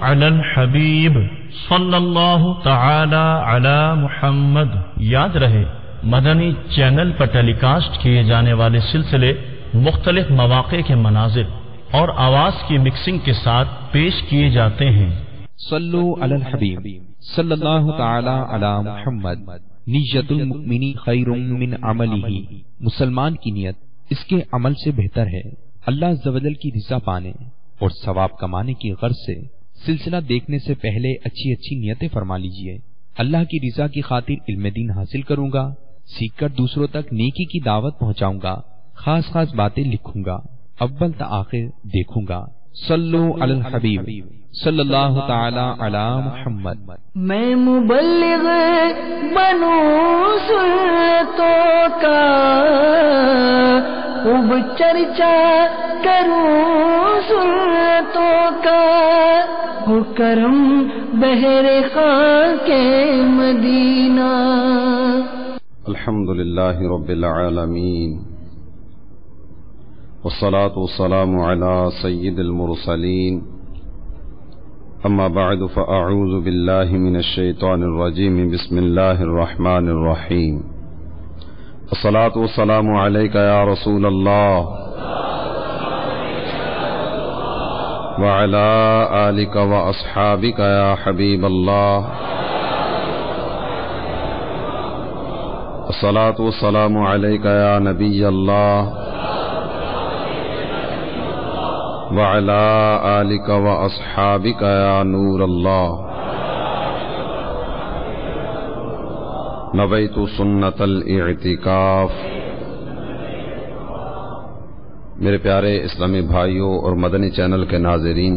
علی الحبیب صلی اللہ تعالی علی محمد۔ یاد رہے مدنی چینل پر ٹیلی کاسٹ کیے جانے والے سلسلے مختلف مواقع کے مناظر اور آواز کی مکسنگ کے ساتھ پیش کیے جاتے ہیں۔ صلو علی الحبیب صلی اللہ تعالی علی محمد۔ نیت المؤمن خیر من عملہ، مسلمان کی نیت اس کے عمل سے بہتر ہے۔ اللہ عز و جل کی رضا پانے اور ثواب کمانے کی غرض سے سلسلہ دیکھنے سے پہلے اچھی اچھی نیتیں فرما لیجئے۔ اللہ کی رضا کی خاطر علم دین حاصل کروں گا، سیکھ کر دوسروں تک نیکی کی دعوت پہنچاؤں گا، خاص خاص باتیں لکھوں گا، اول تا آخر دیکھوں گا۔ صلو علی الحبیب صلی اللہ تعالی علی محمد۔ میں مبلغ بنوں سنتوں کا، خوب چرچا کروں سنتوں کا، ہو کرم بہر خاک کے مدینہ۔ الحمدللہ رب العالمین، والصلاة والسلام على سید المرسلین، اما بعد فاعوذ باللہ من الشیطان الرجیم، بسم اللہ الرحمن الرحیم۔ الصلاة والسلام علیک یا رسول اللہ وعلی آلک واصحابک یا حبیب اللہ۔ الصلاة والسلام علیک یا نبی اللہ وعلی آلک واصحابک یا نور اللہ۔ نویت سنت الاعتکاف۔ میرے پیارے اسلامی بھائیوں اور مدنی چینل کے ناظرین،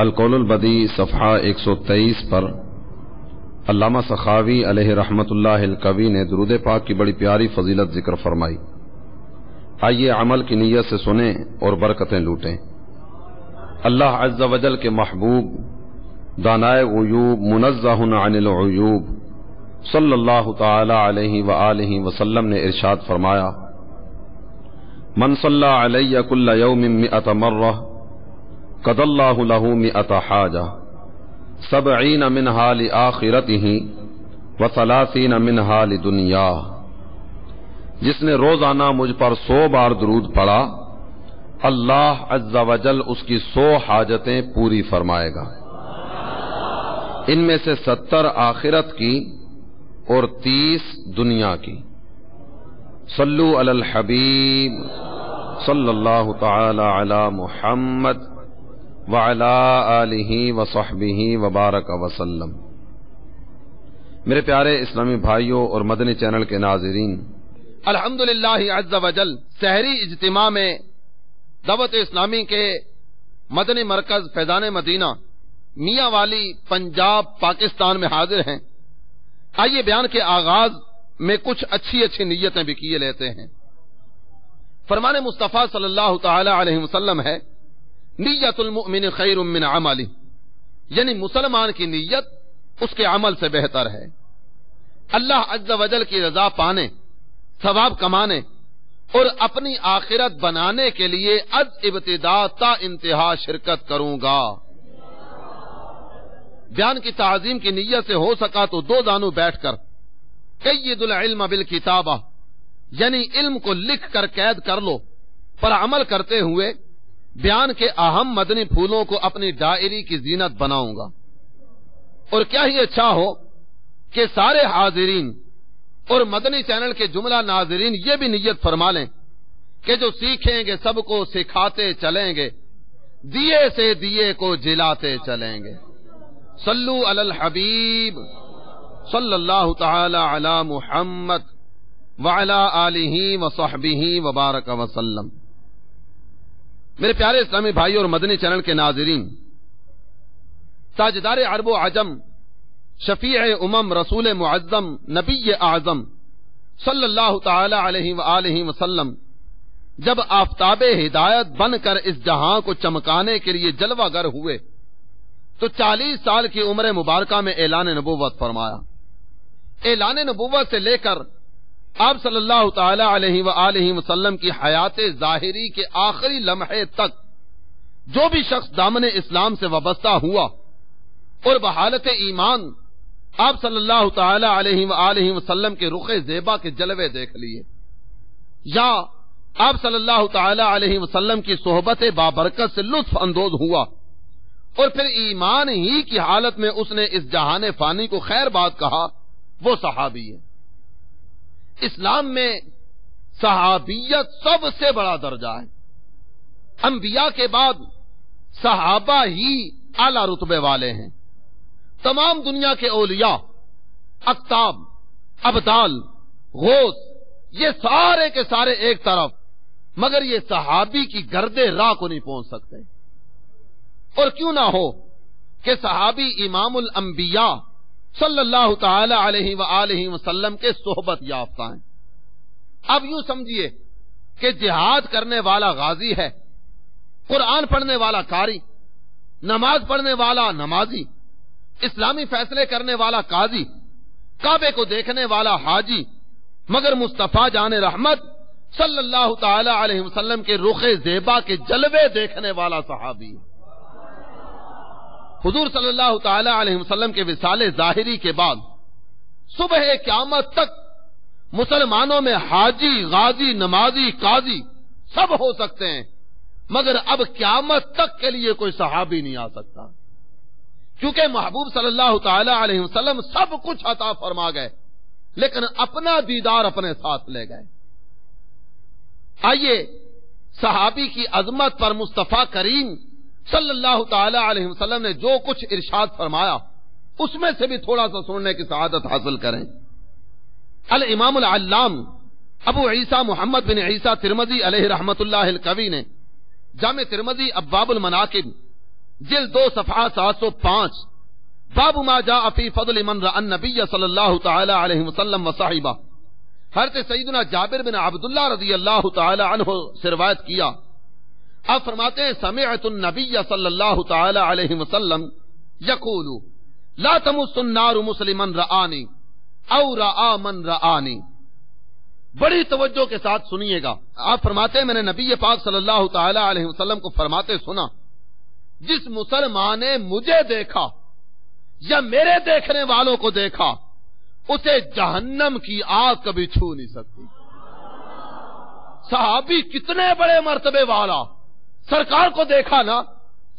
القول البدیع صفحہ 123 پر علامہ سخاوی علیہ رحمت اللہ القوی نے درود پاک کی بڑی پیاری فضیلت ذکر فرمائی۔ آئیے عمل کی نیت سے سنیں اور برکتیں لوٹیں۔ اللہ عز و جل کے محبوب دانائے غیوب منزہ عن العیوب صلی اللہ تعالی علیہ وآلہ وسلم نے ارشاد فرمایا، من صلی علی کل یوم 100 مرہ قضی اللہ لہ 100 حاجہ 70 منہا لآخرتہ و30 منہا لدنیاہ۔ جس نے روزانہ مجھ پر 100 بار درود پڑھا، اللہ عز و جل اس کی 100 حاجتیں پوری فرمائے گا، ان میں سے 70 آخرت کی اور 30 دنیا کی۔ صلو علی الحبیب صلی اللہ تعالی علی محمد وعلی آلہ وصحبہ وبارک وسلم۔ میرے پیارے اسلامی بھائیوں اور مدنی چینل کے ناظرین، الحمدللہ عز و جل سحری اجتماع میں دعوت اسلامی کے مدنی مرکز فیضان مدینہ میاں والی پنجاب پاکستان میں حاضر ہیں۔ آئیے بیان کے آغاز میں کچھ اچھی نیتیں بھی کیے لیتے ہیں۔ فرمان مصطفیٰ صلی اللہ تعالی علیہ وسلم ہے، نیت المؤمن خیر من عملہ، یعنی مسلمان کی نیت اس کے عمل سے بہتر ہے۔ اللہ عز و جل کی رضا پانے، ثواب کمانے اور اپنی آخرت بنانے کے لیے از ابتدا تا انتہا شرکت کروں گا۔ بیان کی تعظیم کی نیت سے ہو سکا تو 2 دانوں بیٹھ کر قید العلم بالکتابہ، یعنی علم کو لکھ کر قید کر لو، پر عمل کرتے ہوئے بیان کے اہم مدنی پھولوں کو اپنی ڈائری کی زینت بناؤں گا۔ اور کیا ہی اچھا ہو کہ سارے حاضرین اور مدنی چینل کے جملہ ناظرین یہ بھی نیت فرما لیں کہ جو سیکھیں گے سب کو سکھاتے چلیں گے، دیے سے دیے کو جلاتے چلیں گے۔ صلو علی الحبیب صلی اللہ تعالی علی محمد وعلی آلہ وصحبہ وبارک وسلم۔ میرے پیارے اسلامی بھائی اور مدنی چینل کے ناظرین، تاجدار عرب و عجم، شفیع امم، رسول معظم، نبی اعظم صلی اللہ تعالی علیہ وآلہ وسلم جب آفتاب ہدایت بن کر اس جہاں کو چمکانے کے لیے جلوہ گر ہوئے تو 40 سال کی عمر مبارکہ میں اعلان نبوت فرمایا۔ اعلان نبوت سے لے کر آپ صلی اللہ تعالی علیہ وآلہ وسلم کی حیات ظاہری کے آخری لمحے تک جو بھی شخص دامن اسلام سے وابستہ ہوا اور بحالت ایمان آپ صلی اللہ تعالی علیہ وآلہ وسلم کے رخ زیبا کے جلوے دیکھ لیے، یا آپ صلی اللہ تعالی علیہ وسلم کی صحبت بابرکت سے لطف اندوز ہوا اور پھر ایمان ہی کی حالت میں اس نے اس جہان فانی کو خیر بات کہا، وہ صحابی ہے۔ اسلام میں صحابیت سب سے بڑا درجہ ہے۔ انبیاء کے بعد صحابہ ہی اعلی رتبے والے ہیں۔ تمام دنیا کے اولیاء، اقطاب، ابدال، غوث، یہ سارے کے سارے ایک طرف، مگر یہ صحابی کی گرد راہ کو نہیں پہنچ سکتے۔ اور کیوں نہ ہو کہ صحابی امام الانبیاء صلی اللہ تعالی علیہ وآلہ وسلم کے صحبت یافتہ ہیں۔ اب یوں سمجھیے کہ جہاد کرنے والا غازی ہے، قرآن پڑھنے والا قاری، نماز پڑھنے والا نمازی، اسلامی فیصلے کرنے والا قاضی، کعبے کو دیکھنے والا حاجی، مگر مصطفیٰ جان رحمت صلی اللہ تعالی علیہ وسلم کے رخ زیبا کے جلوے دیکھنے والا صحابی۔ حضور صلی اللہ تعالی علیہ وسلم کے وصال ظاہری کے بعد صبح قیامت تک مسلمانوں میں حاجی، غازی، نمازی، قاضی سب ہو سکتے ہیں، مگر اب قیامت تک کے لیے کوئی صحابی نہیں آ سکتا، کیونکہ محبوب صلی اللہ تعالی علیہ وسلم سب کچھ عطا فرما گئے لیکن اپنا دیدار اپنے ساتھ لے گئے۔ آئیے صحابی کی عظمت پر مصطفیٰ کریم صلی اللہ تعالی علیہ وسلم نے جو کچھ ارشاد فرمایا اس میں سے بھی تھوڑا سا سننے کی سعادت حاصل کریں۔ الامام العلام ابو عیسیٰ محمد بن عیسیٰ ترمذی علیہ رحمت اللہ القوی نے جامع ترمذی ابواب المناقب جلد 2 صفحہ 705 باب ما جاء فی فضل من رأى النبی صلی اللہ تعالی علیہ وسلم وصحبہ، حضرت سیدنا جابر بن عبداللہ رضی اللہ تعالی عنہ سے روایت کیا، آپ فرماتے ہیں سمعت النبی صلی اللہ تعالی علیہ وسلم یقول لا تمس النار مسلما رآنی او رآ من رآنی۔ بڑی توجہ کے ساتھ سنیے گا، آپ فرماتے ہیں میں نے نبی پاک صلی اللہ تعالی علیہ وسلم کو فرماتے سنا، جس مسلمان نے مجھے دیکھا یا میرے دیکھنے والوں کو دیکھا اسے جہنم کی آگ کبھی چھو نہیں سکتی۔ صحابی کتنے بڑے مرتبے والا، سرکار کو دیکھا نا،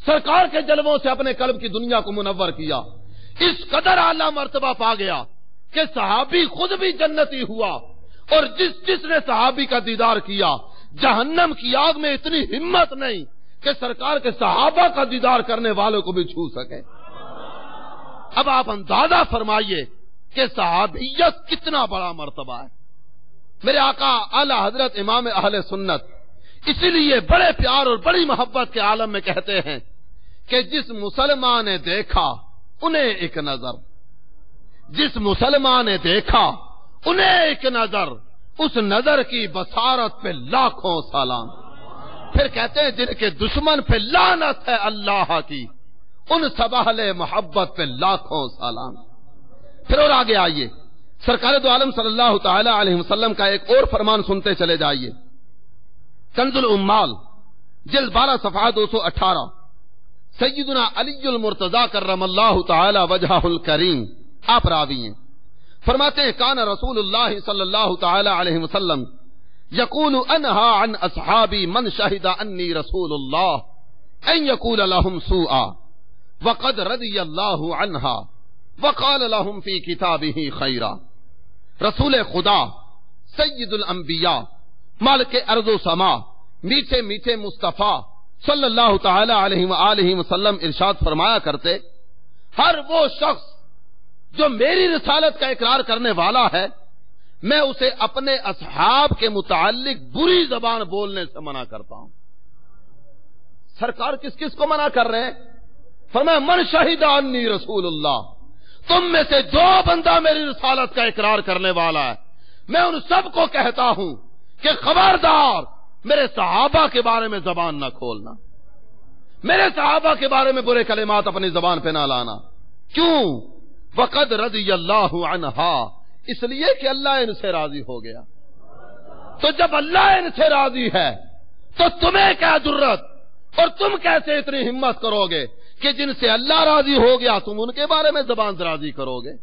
سرکار کے جلووں سے اپنے قلب کی دنیا کو منور کیا، اس قدر اعلیٰ مرتبہ پا گیا کہ صحابی خود بھی جنتی ہوا، اور جس نے صحابی کا دیدار کیا جہنم کی آگ میں اتنی ہمت نہیں کہ سرکار کے صحابہ کا دیدار کرنے والوں کو بھی چھو سکے۔ اب آپ اندازہ فرمائیے کہ صحابیت کتنا بڑا مرتبہ ہے۔ میرے آقا اعلی حضرت امام اہل سنت اسی لیے بڑے پیار اور بڑی محبت کے عالم میں کہتے ہیں کہ جس مسلمان نے دیکھا انہیں ایک نظر، جس مسلمان نے دیکھا انہیں ایک نظر، اس نظر کی بصارت پہ لاکھوں سلام۔ پھر کہتے ہیں جن کے دشمن پہ لعنت ہے اللہ کی، ان سباہل محبت پہ لاکھوں سلام۔ پھر اور آگے آئیے، سرکار دو عالم صلی اللہ تعالی علیہ وسلم کا ایک اور فرمان سنتے چلے جائیے۔ کنز الامال جلد 12 صفحہ 218 سیدنا علی المرتضی کرم اللہ تعالی وجہہ الکریم آپ راوی ہیں، فرماتے ہیں کان رسول اللہ صلی اللہ تعالی علیہ وسلم یقول انہا عن اصحابی من شہد انی رسول اللہ ان یقول لهم سوءا وقد رضی اللہ عنہا وقال لهم فی کتابہ خیرا۔ رسول خدا سید الانبیاء مالک ارض و سما میٹھے میٹھے مصطفیٰ صلی اللہ تعالی علیہ وآلہ وسلم ارشاد فرمایا کرتے، ہر وہ شخص جو میری رسالت کا اقرار کرنے والا ہے میں اسے اپنے اصحاب کے متعلق بری زبان بولنے سے منع کرتا ہوں۔ سرکار کس کس کو منع کر رہے ہیں؟ فرمایا من شہید انی رسول اللہ، تم میں سے جو بندہ میری رسالت کا اقرار کرنے والا ہے میں ان سب کو کہتا ہوں کہ خبردار میرے صحابہ کے بارے میں زبان نہ کھولنا، میرے صحابہ کے بارے میں برے کلمات اپنی زبان پہ نہ لانا۔ کیوں؟ وقد رضی اللہ عنہا، اس لیے کہ اللہ ان سے راضی ہو گیا۔ تو جب اللہ ان سے راضی ہے تو تمہیں کیا ضرورت اور تم کیسے اتنی ہمت کرو گے کہ جن سے اللہ راضی ہو گیا تم ان کے بارے میں زبان درازی کرو گے؟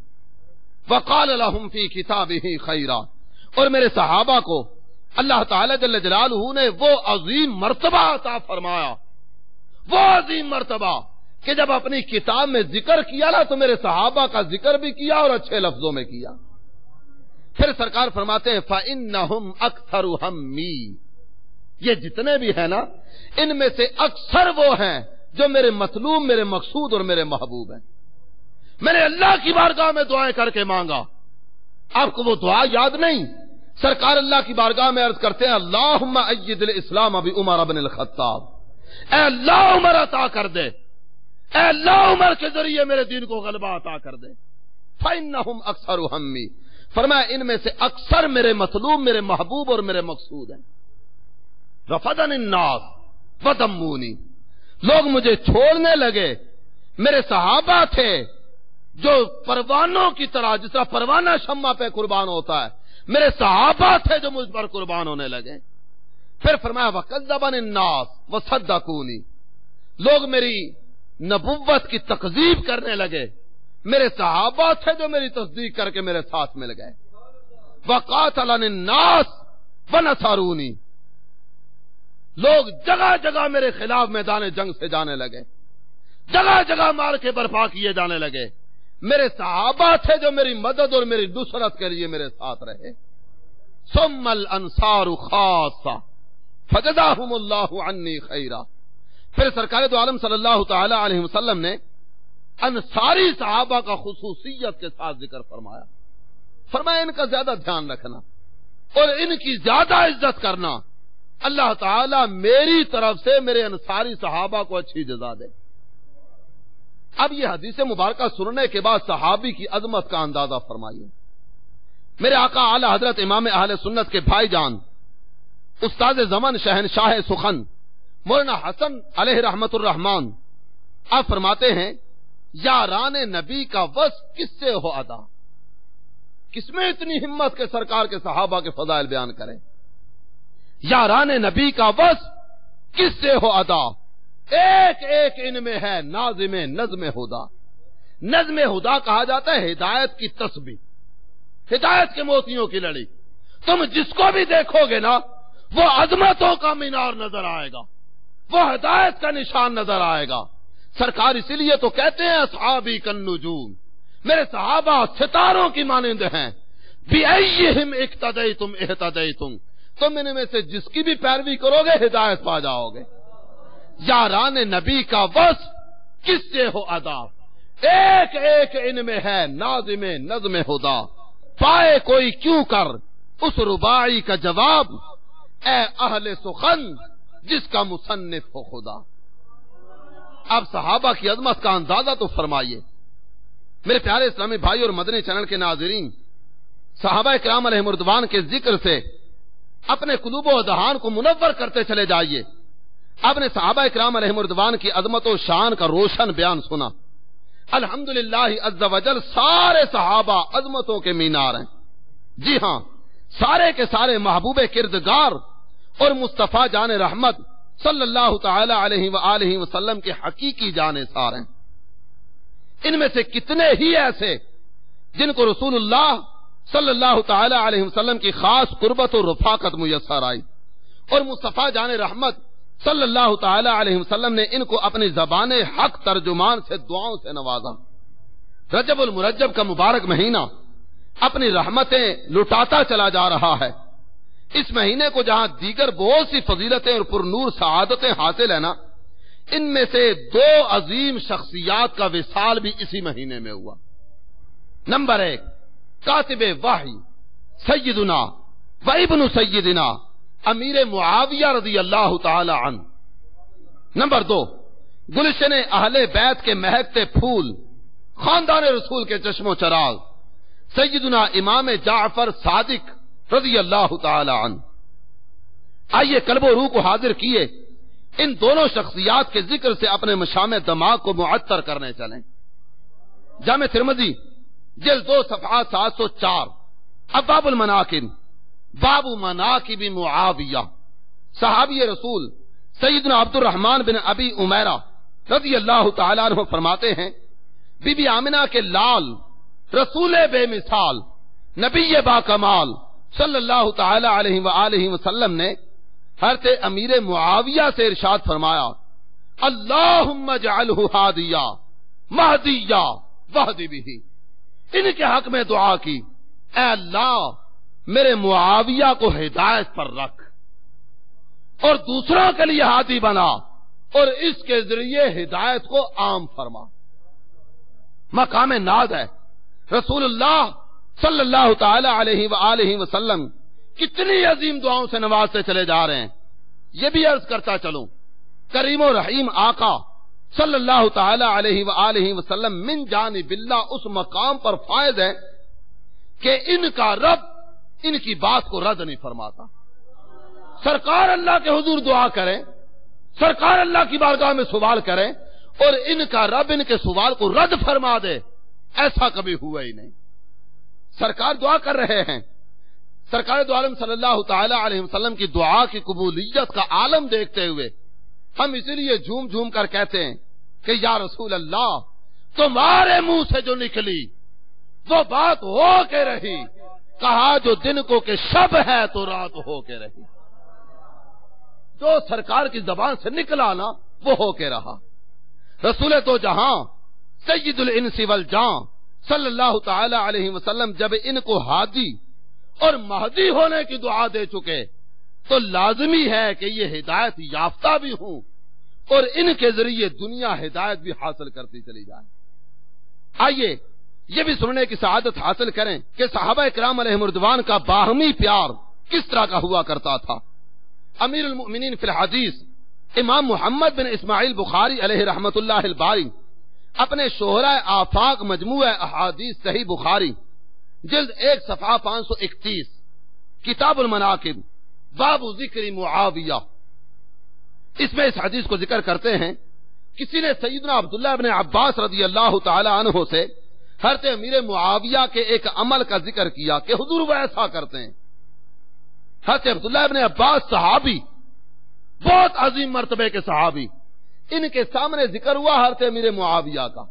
وقال لهم فی کتابہ خیرا، اور میرے صحابہ کو اللہ تعالی جل جلالہ نے وہ عظیم مرتبہ عطا فرمایا، وہ عظیم مرتبہ کہ جب اپنی کتاب میں ذکر کیا نا تو میرے صحابہ کا ذکر بھی کیا اور اچھے لفظوں میں کیا۔ پھر سرکار فرماتے ہیں فَإِنَّهُمْ أَكْثَرُ هَمِّي، یہ جتنے بھی ہیں نا ان میں سے اکثر وہ ہیں جو میرے مطلوب، میرے مقصود اور میرے محبوب ہیں۔ میں نے اللہ کی بارگاہ میں دعائیں کر کے مانگا، آپ کو وہ دعا یاد نہیں؟ سرکار اللہ کی بارگاہ میں عرض کرتے ہیں اللہم اید الاسلام بعمر بن الخطاب، اے اللہ عمر عطا کر دے، اے اللہ عمر کے ذریعے میرے دین کو غلبہ عطا کر دے۔ فإنہم اکثر ہمی، فرمایا ان میں سے اکثر میرے مطلوب، میرے محبوب اور میرے مقصود ہیں۔ رفضنی الناس وذمونی، لوگ مجھے چھوڑنے لگے۔ میرے صحابہ تھے جو پروانوں کی طرح، جس طرح پروانہ شمع پہ قربان ہوتا ہے، میرے صحابہ تھے جو مجھ پر قربان ہونے لگے۔ پھر فرمایا وَكَذَّبَنِ النَّاسُ وَصَدَّقُونِي، لوگ میری نبوت کی تکذیب کرنے لگے، میرے صحابہ تھے جو میری تصدیق کر کے میرے ساتھ مل گئے۔ وَقَاتَلَنِ النَّاسُ وَنَصَرُونِي، لوگ جگہ جگہ میرے خلاف میدان جنگ سے جانے لگے، جگہ جگہ مار کے برپا کیے جانے لگے، میرے صحابہ تھے جو میری مدد اور میری نصرت کے لیے میرے ساتھ رہے۔ ثم الانصار خاصہ فجزاہم اللہ عنی خیرا، پھر سرکار دو عالم صلی اللہ تعالی علیہ وسلم نے انصاری صحابہ کا خصوصیت کے ساتھ ذکر فرمایا، فرمایا ان کا زیادہ دھیان رکھنا اور ان کی زیادہ عزت کرنا، اللہ تعالی میری طرف سے میرے انصاری صحابہ کو اچھی جزا دے۔ اب یہ حدیث مبارکہ سننے کے بعد صحابی کی عظمت کا اندازہ فرمائیے۔ میرے آقا اعلی حضرت امام اہل سنت کے بھائی جان استاد زمن شہنشاہ سخن مولانا حسن علیہ رحمت الرحمان آپ فرماتے ہیں یاران نبی کا وصف کس سے ہو ادا، کس میں اتنی ہمت کے سرکار کے صحابہ کے فضائل بیان کریں؟ یاران نبی کا وصف کس سے ہو ادا، ایک ایک ان میں ہے ناظم نظم ہدا۔ نظم ہدا کہا جاتا ہے ہدایت کی تسبیح، ہدایت کے موتیوں کی لڑی۔ تم جس کو بھی دیکھو گے نا وہ عظمتوں کا مینار نظر آئے گا، وہ ہدایت کا نشان نظر آئے گا۔ سرکار اسی لیے تو کہتے ہیں اصحابی کالنجوم، میرے صحابہ ستاروں کی مانند ہیں۔ بِأَيِّهِمْ اقتدیتم اہتدیتم، تم ان میں سے جس کی بھی پیروی کرو گے ہدایت پا جاؤ گے۔ یاران نبی کا وصف کس سے ہو ادا، ایک ایک ان میں ہے ناظم نظم ہدا۔ پائے کوئی کیوں کر اس رباعی کا جواب، اے اہل سخن جس کا مصنف ہو خدا۔ اب صحابہ کی عظمت کا اندازہ تو فرمائیے۔ میرے پیارے اسلامی بھائی اور مدنی چینل کے ناظرین، صحابہ کرام علیہ رضوان کے ذکر سے اپنے قلوب و اذہان کو منور کرتے چلے جائیے۔ آپ نے صحابہ کرام علیہ رضوان کی عظمت و شان کا روشن بیان سنا۔ الحمدللہ عز وجل سارے صحابہ عظمتوں کے مینار ہیں۔ جی ہاں، سارے کے سارے محبوب کردگار اور مصطفیٰ جان رحمت صلی اللہ تعالی علیہ وآلہ وسلم کے حقیقی جانثار ہیں۔ ان میں سے کتنے ہی ایسے جن کو رسول اللہ صلی اللہ تعالی علیہ وسلم کی خاص قربت و رفاقت میسر آئی، اور مصطفیٰ جان رحمت صلی اللہ تعالی علیہ وسلم نے ان کو اپنی زبان حق ترجمان سے دعاؤں سے نوازا۔ رجب المرجب کا مبارک مہینہ اپنی رحمتیں لٹاتا چلا جا رہا ہے۔ اس مہینے کو جہاں دیگر بہت سی فضیلتیں اور پرنور سعادتیں حاصل ہیں نا، ان میں سے دو عظیم شخصیات کا وصال بھی اسی مہینے میں ہوا۔ نمبر ایک، کاتب وحی سیدنا و ابن سیدنا امیر معاویہ رضی اللہ تعالی عنہ۔ نمبر دو، گلشن اہل بیت کے مہکتے پھول، خاندان رسول کے چشم و چراغ، سیدنا امام جعفر صادق رضی اللہ تعالی عنہ۔ آئیے قلب و روح کو حاضر کیے ان دونوں شخصیات کے ذکر سے اپنے مشام دماغ کو معطر کرنے چلیں۔ جامع ترمذی جلد 2 صفحات 704، ابواب المناقب، باب مناقب معاویہ۔ صحابی رسول سیدنا عبد الرحمن بن ابی امیرہ رضی اللہ تعالیٰ عنہ فرماتے ہیں بی بی آمنہ کے لال رسول بے مثال نبی با کمال صلی اللہ تعالی علیہ وآلہ وسلم نے حضرت امیر معاویہ سے ارشاد فرمایا اللہم اجعلہ ہادیہ مہدیہ واہد بہ، ان کے حق میں دعا کی اے اللہ میرے معاویہ کو ہدایت پر رکھ اور دوسروں کے لیے ہادی بنا اور اس کے ذریعے ہدایت کو عام فرما۔ مقام ناز ہے رسول اللہ صلی اللہ تعالی علیہ وآلہ وسلم کتنی عظیم دعاؤں سے نوازتے چلے جا رہے ہیں۔ یہ بھی عرض کرتا چلوں کریم و رحیم آقا صلی اللہ تعالی علیہ وآلہ وسلم من جانب اللہ اس مقام پر فائز ہے کہ ان کا رب ان کی بات کو رد نہیں فرماتا۔ سرکار اللہ کے حضور دعا کریں، سرکار اللہ کی بارگاہ میں سوال کریں اور ان کا رب ان کے سوال کو رد فرما دے، ایسا کبھی ہوا ہی نہیں۔ سرکار دعا کر رہے ہیں، سرکار دو عالم صلی اللہ تعالی علیہ وسلم کی دعا کی قبولیت کا عالم دیکھتے ہوئے ہم اسی لیے جھوم جھوم کر کہتے ہیں کہ یا رسول اللہ تمہارے منہ سے جو نکلی وہ بات ہو کے رہی، کہا جو دن کو کہ شب ہے تو رات ہو کے رہی، جو سرکار کی زبان سے نکلا نا وہ ہو کے رہا۔ رسول تو جہاں سید الانس والجان صلی اللہ تعالی علیہ وسلم جب ان کو ہادی اور مہدی ہونے کی دعا دے چکے تو لازمی ہے کہ یہ ہدایت یافتہ بھی ہوں اور ان کے ذریعے دنیا ہدایت بھی حاصل کرتی چلی جائے۔ آئیے یہ بھی سننے کی سعادت حاصل کریں کہ صحابہ کرام علیہم رضوان کا باہمی پیار کس طرح کا ہوا کرتا تھا۔ امیر المؤمنین فی الحدیث امام محمد بن اسماعیل بخاری علیہ رحمت اللہ الباری اپنے شہرہ آفاق مجموعہ احادیث صحیح بخاری جلد 1 صفحہ 531 کتاب المناقب باب ذکر معاویہ، اس میں اس حدیث کو ذکر کرتے ہیں کسی نے سیدنا عبداللہ بن عباس رضی اللہ تعالی عنہ سے حضرت امیر معاویہ کے ایک عمل کا ذکر کیا کہ حضور وہ ایسا کرتے ہیں۔ حضرت عبداللہ بن عباس صحابی، بہت عظیم مرتبے کے صحابی، ان کے سامنے ذکر ہوا حضرت امیر معاویہ کا،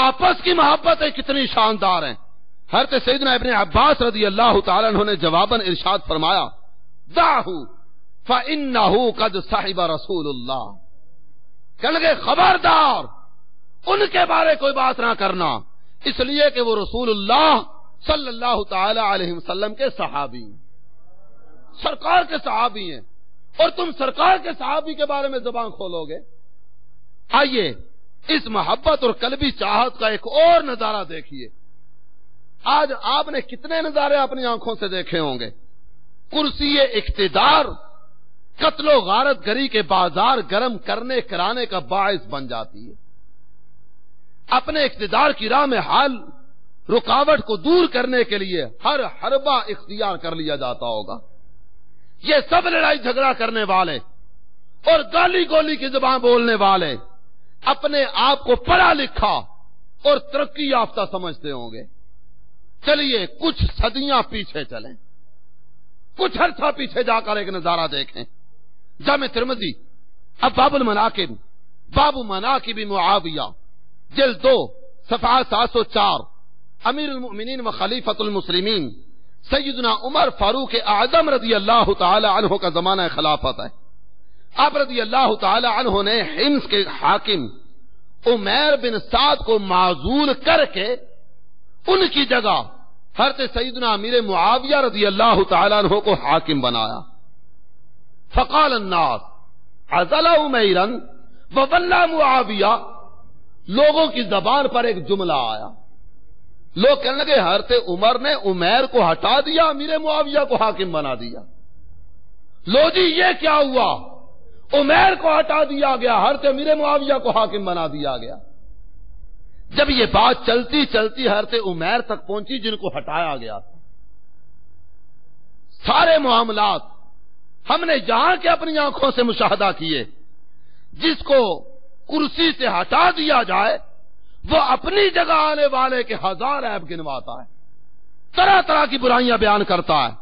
آپس کی محبتیں کتنی شاندار ہیں۔ حضرت سیدنا ابن عباس رضی اللہ تعالی عنہ نے جواباً ارشاد فرمایا دعہو فإنہو قد صحب رسول اللہ، کہنے لگے خبردار ان کے بارے کوئی بات نہ کرنا، اس لیے کہ وہ رسول اللہ صلی اللہ تعالی علیہ وسلم کے صحابی ہیں، سرکار کے صحابی ہیں، اور تم سرکار کے صحابی کے بارے میں زبان کھولو گے۔ آئیے اس محبت اور قلبی چاہت کا ایک اور نظارہ دیکھیے۔ آج آپ نے کتنے نظارے اپنی آنکھوں سے دیکھے ہوں گے۔ کرسی اقتدار قتل و غارت گری کے بازار گرم کرنے کرانے کا باعث بن جاتی ہے۔ اپنے اقتدار کی راہ میں حال رکاوٹ کو دور کرنے کے لیے ہر حربہ اختیار کر لیا جاتا ہوگا۔ یہ سب لڑائی جھگڑا کرنے والے اور گالی گولی کی زبان بولنے والے اپنے آپ کو پڑھا لکھا اور ترقی یافتہ سمجھتے ہوں گے۔ چلیے کچھ صدیاں پیچھے چلیں، کچھ عرصہ پیچھے جا کر ایک نظارہ دیکھیں۔ جامع ترمذی اب باب المناقب باب مناقب معاویہ جلد 2 صفحہ 704 امیر المؤمنین و خلیفۃ المسلمین سیدنا عمر فاروق اعظم رضی اللہ تعالی عنہ کا زمانہ خلافت ہے۔ آپ رضی اللہ تعالی عنہ نے حمص کے حاکم عمیر بن سعد کو معزول کر کے ان کی جگہ حضرت سیدنا امیر معاویہ رضی اللہ تعالی عنہ کو حاکم بنایا۔ فقال الناس عزل عمیرا وولی معاویہ، لوگوں کی زبان پر ایک جملہ آیا، لوگ کہنے لگے حضرت عمر نے عمیر کو ہٹا دیا، امیر معاویہ کو حاکم بنا دیا۔ لو جی یہ کیا ہوا، عمیر کو ہٹا دیا گیا، حضرت امیر معاویہ کو حاکم بنا دیا گیا۔ جب یہ بات چلتی چلتی حضرت عمیر تک پہنچی جن کو ہٹایا گیا تھا، سارے معاملات ہم نے جہاں کے اپنی آنکھوں سے مشاہدہ کیے۔ جس کو کرسی سے ہٹا دیا جائے وہ اپنی جگہ آنے والے کے ہزار عیب گنواتا ہے، طرح طرح کی برائیاں بیان کرتا ہے،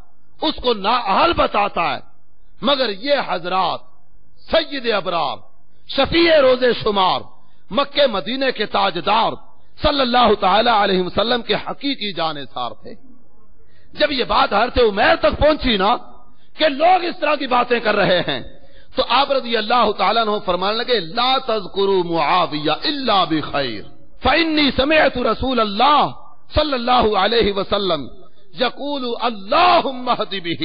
اس کو نااہل بتاتا ہے، مگر یہ حضرات سید ابرار، شفیع روز شمار، مکے مدینے کے تاجدار صلی اللہ تعالی علیہ وسلم کے حقیقی جانثار تھے۔ جب یہ بات حضرت عمیر تک پہنچی نا کہ لوگ اس طرح کی باتیں کر رہے ہیں، تو آپ رضی اللہ تعالیٰ عنہ فرمانے لگے لا تذکروا معاویہ الا بخیر فانی سمعت رسول اللہ صلی اللہ علیہ وسلم یقول اللہم اہد بہ۔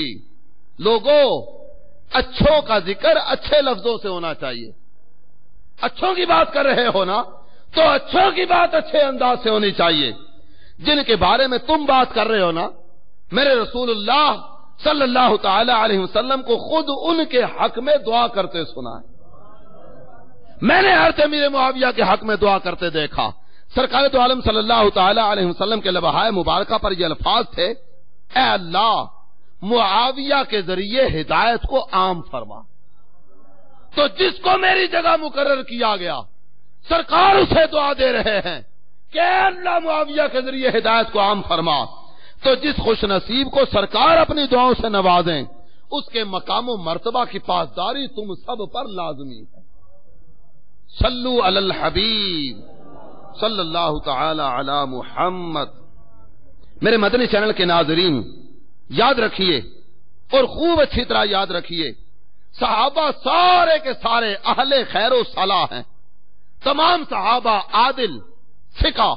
لوگوں، اچھوں کا ذکر اچھے لفظوں سے ہونا چاہیے۔ اچھوں کی بات کر رہے ہو نا تو اچھوں کی بات اچھے انداز سے ہونی چاہیے۔ جن کے بارے میں تم بات کر رہے ہو نا، میرے رسول اللہ صلی اللہ تعالی علیہ وسلم کو خود ان کے حق میں دعا کرتے سنا ہے۔ میں نے حضرت امیر معاویہ کے حق میں دعا کرتے دیکھا۔ سرکار دو عالم صلی اللہ تعالی علیہ وسلم کے لبہائے مبارکہ پر یہ الفاظ تھے، اے اللہ معاویہ کے ذریعے ہدایت کو عام فرما۔ تو جس کو میری جگہ مقرر کیا گیا سرکار اسے دعا دے رہے ہیں کہ اے اللہ معاویہ کے ذریعے ہدایت کو عام فرما۔ تو جس خوش نصیب کو سرکار اپنی دعاؤں سے نوازیں اس کے مقام و مرتبہ کی پاسداری تم سب پر لازمی ہے۔ صلو علی الحبیب صلی اللہ تعالی علی محمد۔ میرے مدنی چینل کے ناظرین، یاد رکھیے اور خوب اچھی طرح یاد رکھیے، صحابہ سارے کے سارے اہل خیر و صلاح ہیں۔ تمام صحابہ عادل، ثقہ،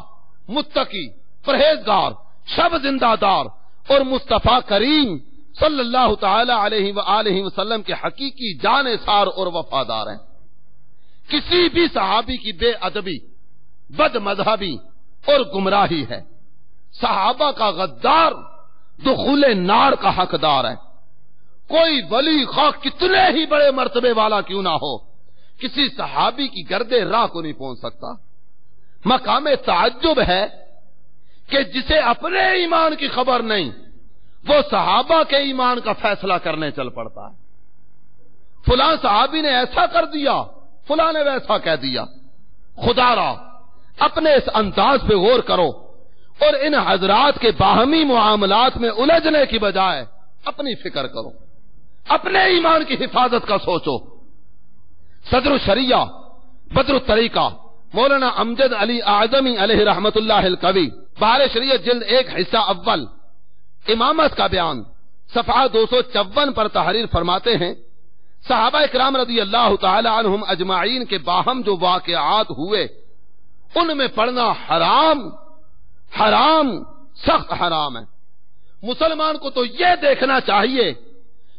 متقی، پرہیزگار، شب زندہ دار اور مصطفیٰ کریم صلی اللہ تعالی علیہ وآلہ وسلم کے حقیقی جانثار اور وفادار ہیں۔ کسی بھی صحابی کی بے ادبی، بد مذہبی اور گمراہی ہے۔ صحابہ کا غدار دخول نار کا حقدار ہے۔ کوئی ولی خواہ کتنے ہی بڑے مرتبے والا کیوں نہ ہو، کسی صحابی کی گرد راہ کو نہیں پہنچ سکتا۔ مقام تعجب ہے کہ جسے اپنے ایمان کی خبر نہیں وہ صحابہ کے ایمان کا فیصلہ کرنے چل پڑتا ہے۔ فلاں صحابی نے ایسا کر دیا، فلاں نے ویسا کہہ دیا۔ خدا را اپنے اس انداز پہ غور کرو اور ان حضرات کے باہمی معاملات میں الجھنے کی بجائے اپنی فکر کرو، اپنے ایمان کی حفاظت کا سوچو۔ صدر الشریعہ بدر الطریقہ مولانا امجد علی اعظمی علیہ رحمت اللہ القوی، بہار شریعت جلد 1 حصہ اول، امامت کا بیان، صفحہ 254 پر تحریر فرماتے ہیں، صحابہ اکرام رضی اللہ تعالی عنہم اجمعین کے باہم جو واقعات ہوئے ان میں پڑھنا حرام، سخت حرام ہے۔ مسلمان کو تو یہ دیکھنا چاہیے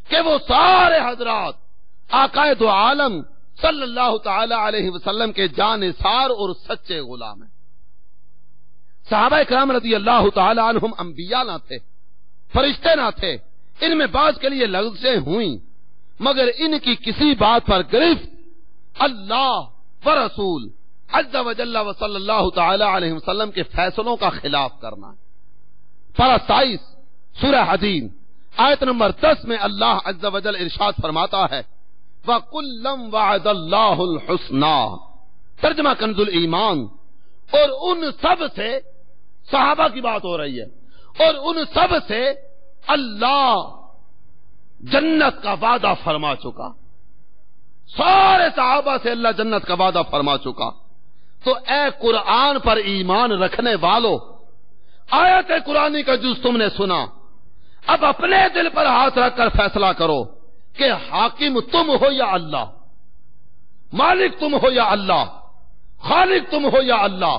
کہ وہ سارے حضرات آقائے دو عالم صلی اللہ تعالی علیہ وسلم کے جانثار اور سچے غلام ہیں۔ صحابہ کرام رضی اللہ تعالی عنہم انبیاء نہ تھے، فرشتے نہ تھے، ان میں بعض کے لیے لغزشیں ہوئیں، مگر ان کی کسی بات پر گرفت اللہ و رسول عز و جل و صلی اللہ تعالی علیہ وسلم کے فیصلوں کا خلاف کرنا ہے۔ پارہ 27 سورہ حدید آیت نمبر 10 میں اللہ عز و جل ارشاد فرماتا ہے وَكُلًّا وَعَدَ اللَّهُ الْحُسْنَى، ترجمہ کنز الایمان، اور ان سب سے صحابہ کی بات ہو رہی ہے، اور ان سب سے اللہ جنت کا وعدہ فرما چکا، سارے صحابہ سے اللہ جنت کا وعدہ فرما چکا۔ تو اے قرآن پر ایمان رکھنے والو، آیت قرآنی کا جز تم نے سنا، اب اپنے دل پر ہاتھ رکھ کر فیصلہ کرو کہ حاکم تم ہو یا اللہ، مالک تم ہو یا اللہ، خالق تم ہو یا اللہ،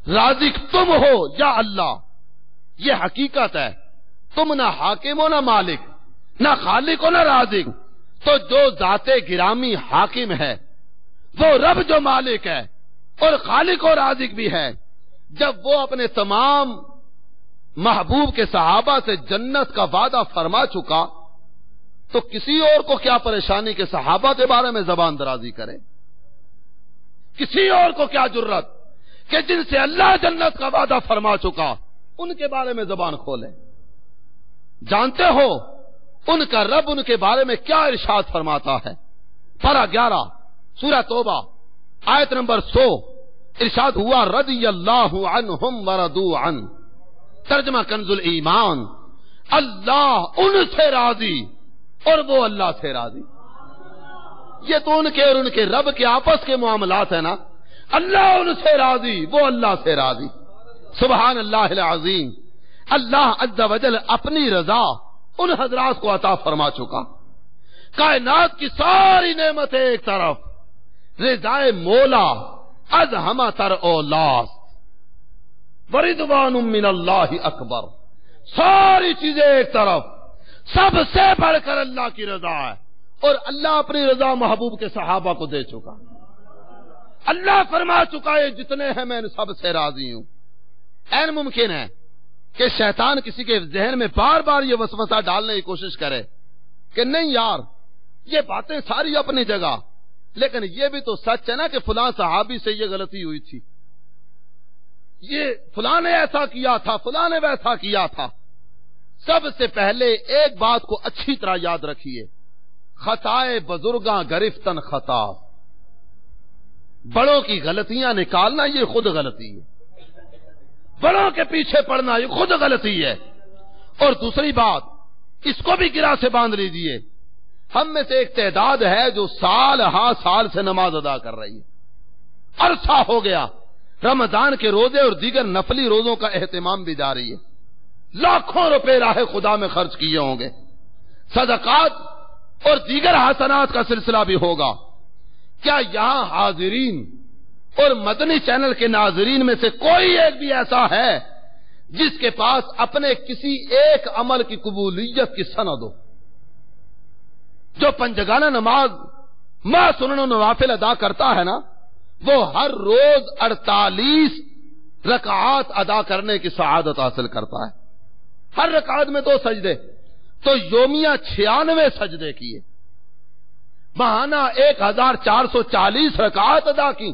رازق تم ہو یا اللہ۔ یہ حقیقت ہے، تم نہ حاکم ہو نہ مالک، نہ خالق ہو نہ رازق، تو جو ذات گرامی حاکم ہے، وہ رب جو مالک ہے اور خالق و رازق بھی ہے، جب وہ اپنے تمام محبوب کے صحابہ سے جنت کا وعدہ فرما چکا تو کسی اور کو کیا پریشانی کہ صحابہ کے بارے میں زبان درازی کرے؟ کسی اور کو کیا جرت کہ جن سے اللہ جنت کا وعدہ فرما چکا ان کے بارے میں زبان کھولے؟ جانتے ہو ان کا رب ان کے بارے میں کیا ارشاد فرماتا ہے؟ پارہ 11 سورہ توبہ آیت نمبر 100، ارشاد ہوا رضی اللہ عنہم ورضوا عنہ، ترجمہ کنز الایمان، اللہ ان سے راضی اور وہ اللہ سے راضی۔ یہ تو ان کے اور ان کے رب کے آپس کے معاملات ہیں نا. اللہ ان سے راضی، وہ اللہ سے راضی. سبحان اللہ العظیم. اللہ عز و جل اپنی رضا ان حضرات کو عطا فرما چکا. کائنات کی ساری نعمتیں ایک طرف، رضائے مولا از ہمہ تر اولاس ورضوان من اللہ اکبر. ساری چیزیں ایک طرف، سب سے بڑھ کر اللہ کی رضا ہے. اور اللہ اپنی رضا محبوب کے صحابہ کو دے چکا. اللہ فرما چکا ہے جتنے ہیں میں ان سب سے راضی ہوں. این ممکن ہے کہ شیطان کسی کے ذہن میں بار بار یہ وسوسہ ڈالنے کی کوشش کرے کہ نہیں یار یہ باتیں ساری اپنی جگہ، لیکن یہ بھی تو سچ ہے نا کہ فلاں صحابی سے یہ غلطی ہوئی تھی، یہ فلاں نے ایسا کیا تھا، فلاں نے ویسا کیا تھا. سب سے پہلے ایک بات کو اچھی طرح یاد رکھیے، خطائے بزرگاں گرفتن خطا. بڑوں کی غلطیاں نکالنا یہ خود غلطی ہے، بڑوں کے پیچھے پڑنا یہ خود غلطی ہے. اور دوسری بات، اس کو بھی گرہ سے باندھ لیجیے، ہم میں سے ایک تعداد ہے جو سال ہاں سال سے نماز ادا کر رہی ہے، عرصہ ہو گیا، رمضان کے روزے اور دیگر نفلی روزوں کا اہتمام بھی جاری ہے، لاکھوں روپے راہ خدا میں خرچ کیے ہوں گے، صدقات اور دیگر حسنات کا سلسلہ بھی ہوگا. کیا یہاں حاضرین اور مدنی چینل کے ناظرین میں سے کوئی ایک بھی ایسا ہے جس کے پاس اپنے کسی ایک عمل کی قبولیت کی سند ہو؟ جو پنجگانہ نماز ما سنن و نوافل ادا کرتا ہے نا، وہ ہر روز 48 رکعات ادا کرنے کی سعادت حاصل کرتا ہے. ہر رکعت میں 2 سجدے، تو یومیہ 96 سجدے کیے، ماہانہ 1440 رکعات ادا کی،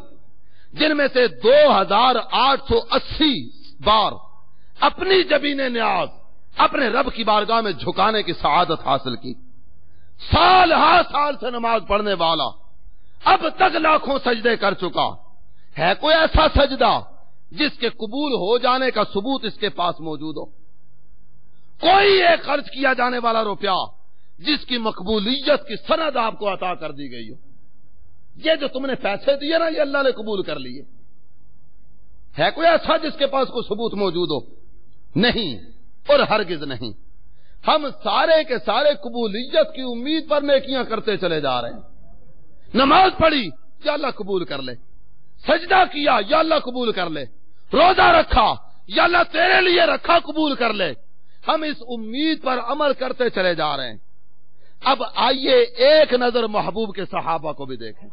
جن میں سے 2880 بار اپنی جبین نیاز اپنے رب کی بارگاہ میں جھکانے کی سعادت حاصل کی. سال ہاں سال سے نماز پڑھنے والا اب تک لاکھوں سجدے کر چکا ہے. کوئی ایسا سجدہ جس کے قبول ہو جانے کا ثبوت اس کے پاس موجود ہو؟ کوئی ایک خرچ کیا جانے والا روپیہ جس کی مقبولیت کی سند آپ کو عطا کر دی گئی ہو؟ یہ جو تم نے پیسے دیے نا یہ اللہ نے قبول کر لیے، ہے کوئی ایسا جس کے پاس کوئی ثبوت موجود ہو؟ نہیں، اور ہرگز نہیں. ہم سارے کے سارے قبولیت کی امید پر نیکیاں کرتے چلے جا رہے ہیں. نماز پڑھی یا اللہ قبول کر لے، سجدہ کیا یا اللہ قبول کر لے، روزہ رکھا یا اللہ تیرے لیے رکھا قبول کر لے. ہم اس امید پر عمل کرتے چلے جا رہے ہیں. اب آئیے ایک نظر محبوب کے صحابہ کو بھی دیکھیں،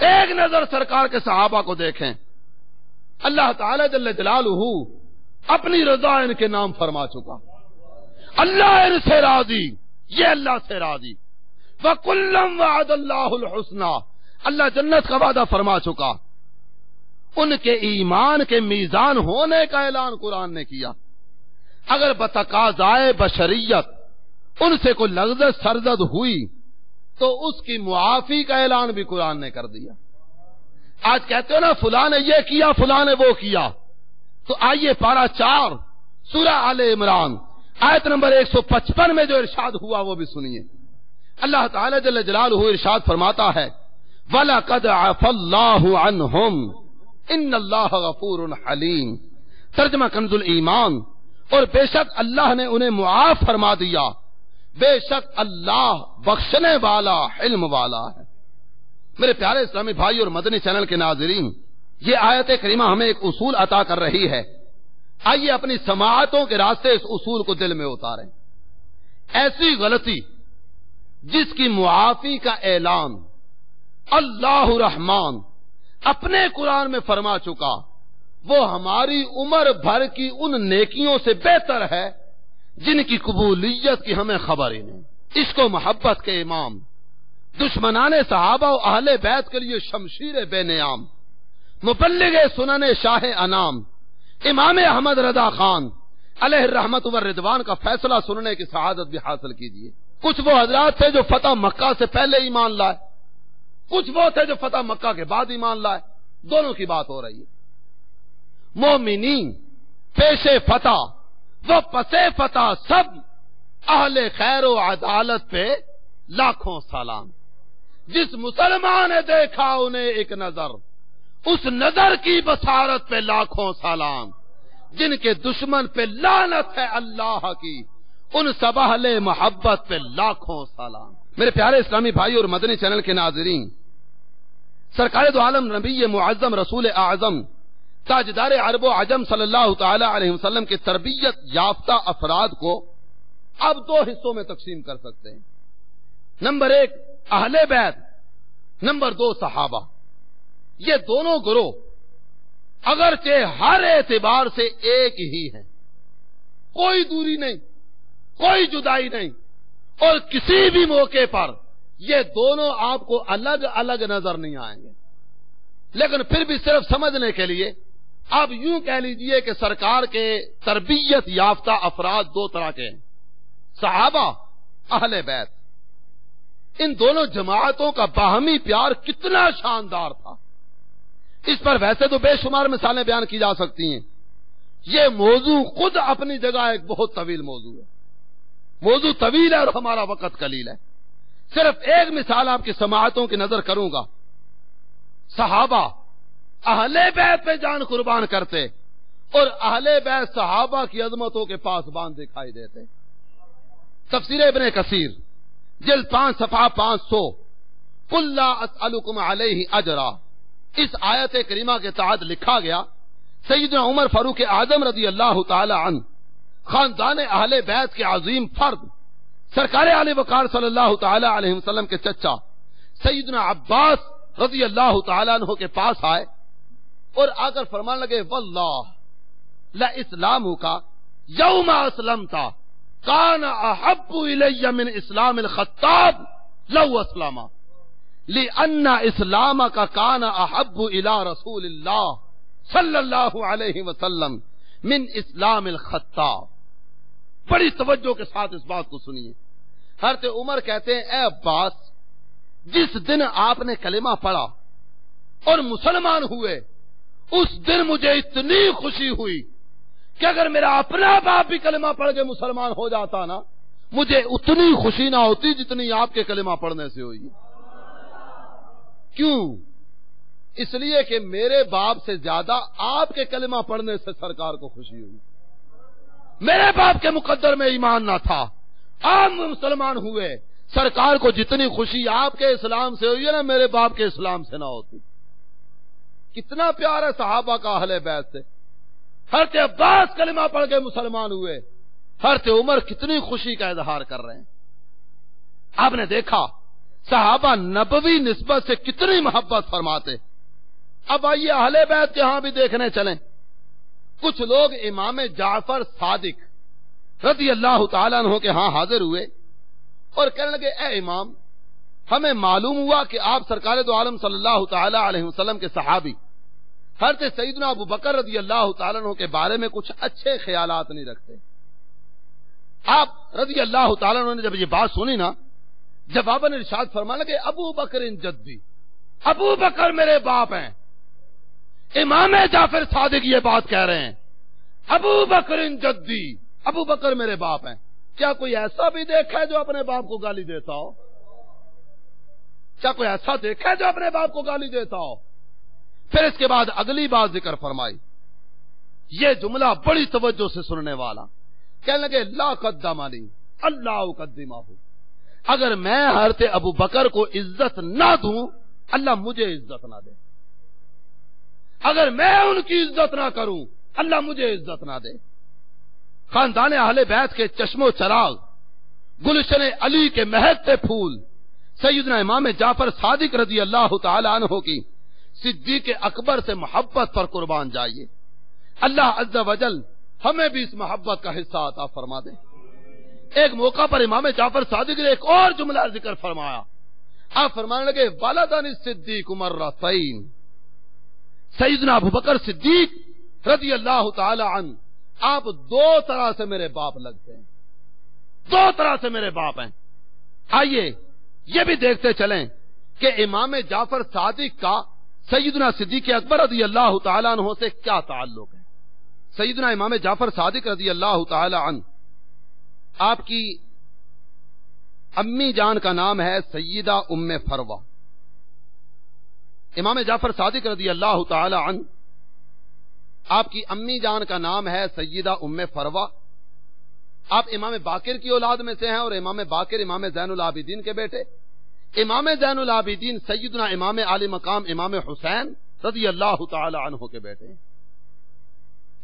ایک نظر سرکار کے صحابہ کو دیکھیں. اللہ تعالی جل جلالہ اپنی رضا ان کے نام فرما چکا. اللہ ان سے راضی، یہ اللہ سے راضی. وَكُلًّا وَعَدَ اللَّهُ الْحُسْنَى، اللہ جنت کا وعدہ فرما چکا. ان کے ایمان کے میزان ہونے کا اعلان قرآن نے کیا. اگر بتقاضائے بشریت ان سے کوئی لغزش سرزد ہوئی تو اس کی معافی کا اعلان بھی قرآن نے کر دیا. آج کہتے ہو نا فلاں نے یہ کیا فلاں نے وہ کیا، تو آئیے پارہ 4 سورہ آل عمران آیت نمبر 155 میں جو ارشاد ہوا وہ بھی سنیے. اللہ تعالی جل جلالہ ارشاد فرماتا ہے وَلَقَدْ عَفَا اللَّهُ عَنْهُمْ إِنَّ اللَّهَ غَفُورٌ حَلِيمٌ. ترجمہ کنز الایمان. اور بے شک اللہ نے انہیں معاف فرما دیا، بے شک اللہ بخشنے والا حلم والا ہے. میرے پیارے اسلامی بھائی اور مدنی چینل کے ناظرین، یہ آیت کریمہ ہمیں ایک اصول عطا کر رہی ہے. آئیے اپنی سماعتوں کے راستے اس اصول کو دل میں اتاریں. ایسی غلطی جس کی معافی کا اعلان اللہ رحمان اپنے قرآن میں فرما چکا، وہ ہماری عمر بھر کی ان نیکیوں سے بہتر ہے جن کی قبولیت کی ہمیں خبر ہی نہیں. عشق و محبت کے امام، دشمنان صحابہ و اہل بیت کے لیے شمشیر بے نیام، مبلغ سنن شاہ انام امام احمد رضا خان علیہ الرحمت والرضوان کا فیصلہ سننے کی سعادت بھی حاصل کیجیے. کچھ وہ حضرات تھے جو فتح مکہ سے پہلے ایمان لائے، کچھ وہ تھے جو فتح مکہ کے بعد ایمان لائے. دونوں کی بات ہو رہی ہے. مومنین پیش فتح وہ پسے فتح سب اہل خیر و عدالت پہ لاکھوں سلام. جس مسلمان نے دیکھا انہیں ایک نظر، اس نظر کی بصارت پہ لاکھوں سلام، جن کے دشمن پہ لعنت ہے اللہ کی، ان سب اہل محبت پہ لاکھوں سلام۔ میرے پیارے اسلامی بھائی اور مدنی چینل کے ناظرین، سرکار دو عالم نبی معظم رسول اعظم تاجدار عرب و عجم صلی اللہ تعالی علیہ وسلم کی تربیت یافتہ افراد کو اب دو حصوں میں تقسیم کر سکتے ہیں۔ نمبر ایک اہل بیت، نمبر دو صحابہ۔ یہ دونوں گروہ اگرچہ ہر اعتبار سے ایک ہی ہیں، کوئی دوری نہیں، کوئی جدائی نہیں، اور کسی بھی موقع پر یہ دونوں آپ کو الگ الگ نظر نہیں آئیں گے، لیکن پھر بھی صرف سمجھنے کے لیے آپ یوں کہہ لیجئے کہ سرکار کے تربیت یافتہ افراد دو طرح کے ہیں، صحابہ، اہل بیت۔ ان دونوں جماعتوں کا باہمی پیار کتنا شاندار تھا، اس پر ویسے تو بے شمار مثالیں بیان کی جا سکتی ہیں۔ یہ موضوع خود اپنی جگہ ایک بہت طویل موضوع ہے، موضوع طویل ہے اور ہمارا وقت قلیل ہے۔ صرف ایک مثال آپ کی سماعتوں کی نظر کروں گا۔ صحابہ اہل بیت پہ جان قربان کرتے اور اہل بیت صحابہ کی عظمتوں کے پاسبان دکھائی دیتے۔ تفسیر ابن کثیر جلد 5 صفحہ 500، قل لا اسألکم علیہ اجرا، اس آیت کریمہ کے تحت لکھا گیا سیدنا عمر فاروق اعظم رضی اللہ تعالی عنہ، خاندان اہل بیت کے عظیم فرد، سرکار علی وقار صلی اللہ تعالی علیہ وسلم کے چچا سیدنا عباس رضی اللہ تعالی عنہ کے پاس آئے اور آ کر فرمان لگے، واللہ لا اسلام کا یوم اسلمتا کان احب الی من اسلام الخطاب لو اسلم، لأن اسلامک کان احب الی رسول اللہ صلی اللہ علیہ وسلم من اسلام الخطاب۔ بڑی توجہ کے ساتھ اس بات کو سنیے۔ حضرت عمر کہتے ہیں، اے عباس، جس دن آپ نے کلمہ پڑھا اور مسلمان ہوئے، اس دن مجھے اتنی خوشی ہوئی کہ اگر میرا اپنا باپ بھی کلمہ پڑھ کے مسلمان ہو جاتا نا، مجھے اتنی خوشی نہ ہوتی جتنی آپ کے کلمہ پڑھنے سے ہوئی۔ کیوں؟ اس لیے کہ میرے باپ سے زیادہ آپ کے کلمہ پڑھنے سے سرکار کو خوشی ہوئی۔ میرے باپ کے مقدر میں ایمان نہ تھا، آپ مسلمان ہوئے، سرکار کو جتنی خوشی آپ کے اسلام سے ہوئی ہے نا، میرے باپ کے اسلام سے نہ ہوتی۔ کتنا پیار ہے صحابہ کا اہل بیت سے۔ حضرت عباس کلمہ پڑھ کے مسلمان ہوئے، حضرت عمر کتنی خوشی کا اظہار کر رہے ہیں۔ آپ نے دیکھا صحابہ نبوی نسبت سے کتنی محبت فرماتے۔ اب آئیے اہل بیت کے ہاں بھی دیکھنے چلیں۔ کچھ لوگ امام جعفر صادق رضی اللہ تعالیٰ عنہ کے ہاں حاضر ہوئے اور کہنے لگے، اے امام، ہمیں معلوم ہوا کہ آپ سرکار دو عالم صلی اللہ تعالی علیہ وسلم کے صحابی حضرت سیدنا ابو بکر رضی اللہ تعالیٰ عنہ کے بارے میں کچھ اچھے خیالات نہیں رکھتے۔ آپ رضی اللہ تعالیٰ عنہ نے جب یہ بات سنی نا، جواباً ارشاد فرمانے لگے، ابو بکر جدی، ابو بکر میرے باپ ہیں۔ امام جعفر صادق یہ بات کہہ رہے ہیں، ابو بکر جدی، ابو بکر میرے باپ ہیں۔ کیا کوئی ایسا بھی دیکھا ہے جو اپنے باپ کو گالی دیتا ہو؟ کیا کوئی ایسا دیکھا ہے جو اپنے باپ کو گالی دیتا ہو؟ پھر اس کے بعد اگلی بات ذکر فرمائی، یہ جملہ بڑی توجہ سے سننے والا، کہنے لگے، لا قدمنی اللہ اقدمہ، اگر میں حضرت ابو بکر کو عزت نہ دوں، اللہ مجھے عزت نہ دے۔ اگر میں ان کی عزت نہ کروں، اللہ مجھے عزت نہ دے۔ خاندان اہل بیت کے چشم و چراغ، گلشن علی کے مہکتے پھول، سیدنا امام جعفر صادق رضی اللہ تعالی عنہ کی صدیق اکبر سے محبت پر قربان جائیے۔ اللہ عز و جل ہمیں بھی اس محبت کا حصہ عطا فرما دے۔ ایک موقع پر امام جعفر صادق نے ایک اور جملہ ذکر فرمایا۔ آپ فرمانے لگے، ولدنی الصدیق مرتین، سیدنا ابو بکر صدیق رضی اللہ تعالی عنہ، آپ دو طرح سے میرے باپ لگتے ہیں، دو طرح سے میرے باپ ہیں۔ آئیے یہ بھی دیکھتے چلیں کہ امام جعفر صادق کا سیدنا صدیق اکبر رضی اللہ تعالی عنہ سے کیا تعلق ہے۔ سیدنا امام جعفر صادق رضی اللہ تعالی عنہ، آپ کی امی جان کا نام ہے سیدہ ام فروہ، امام جعفر صادق رضی اللہ تعالی عنہ، آپ کی امی جان کا نام ہے سیدہ ام فروہ. آپ امام باقر کی اولاد میں سے ہیں اور امام باقر امام زین العابدین کے بیٹے. امام زین العابدین سیدنا امام عالی مقام امام حسین رضی اللہ تعالی عنہ کے بیٹے ہیں.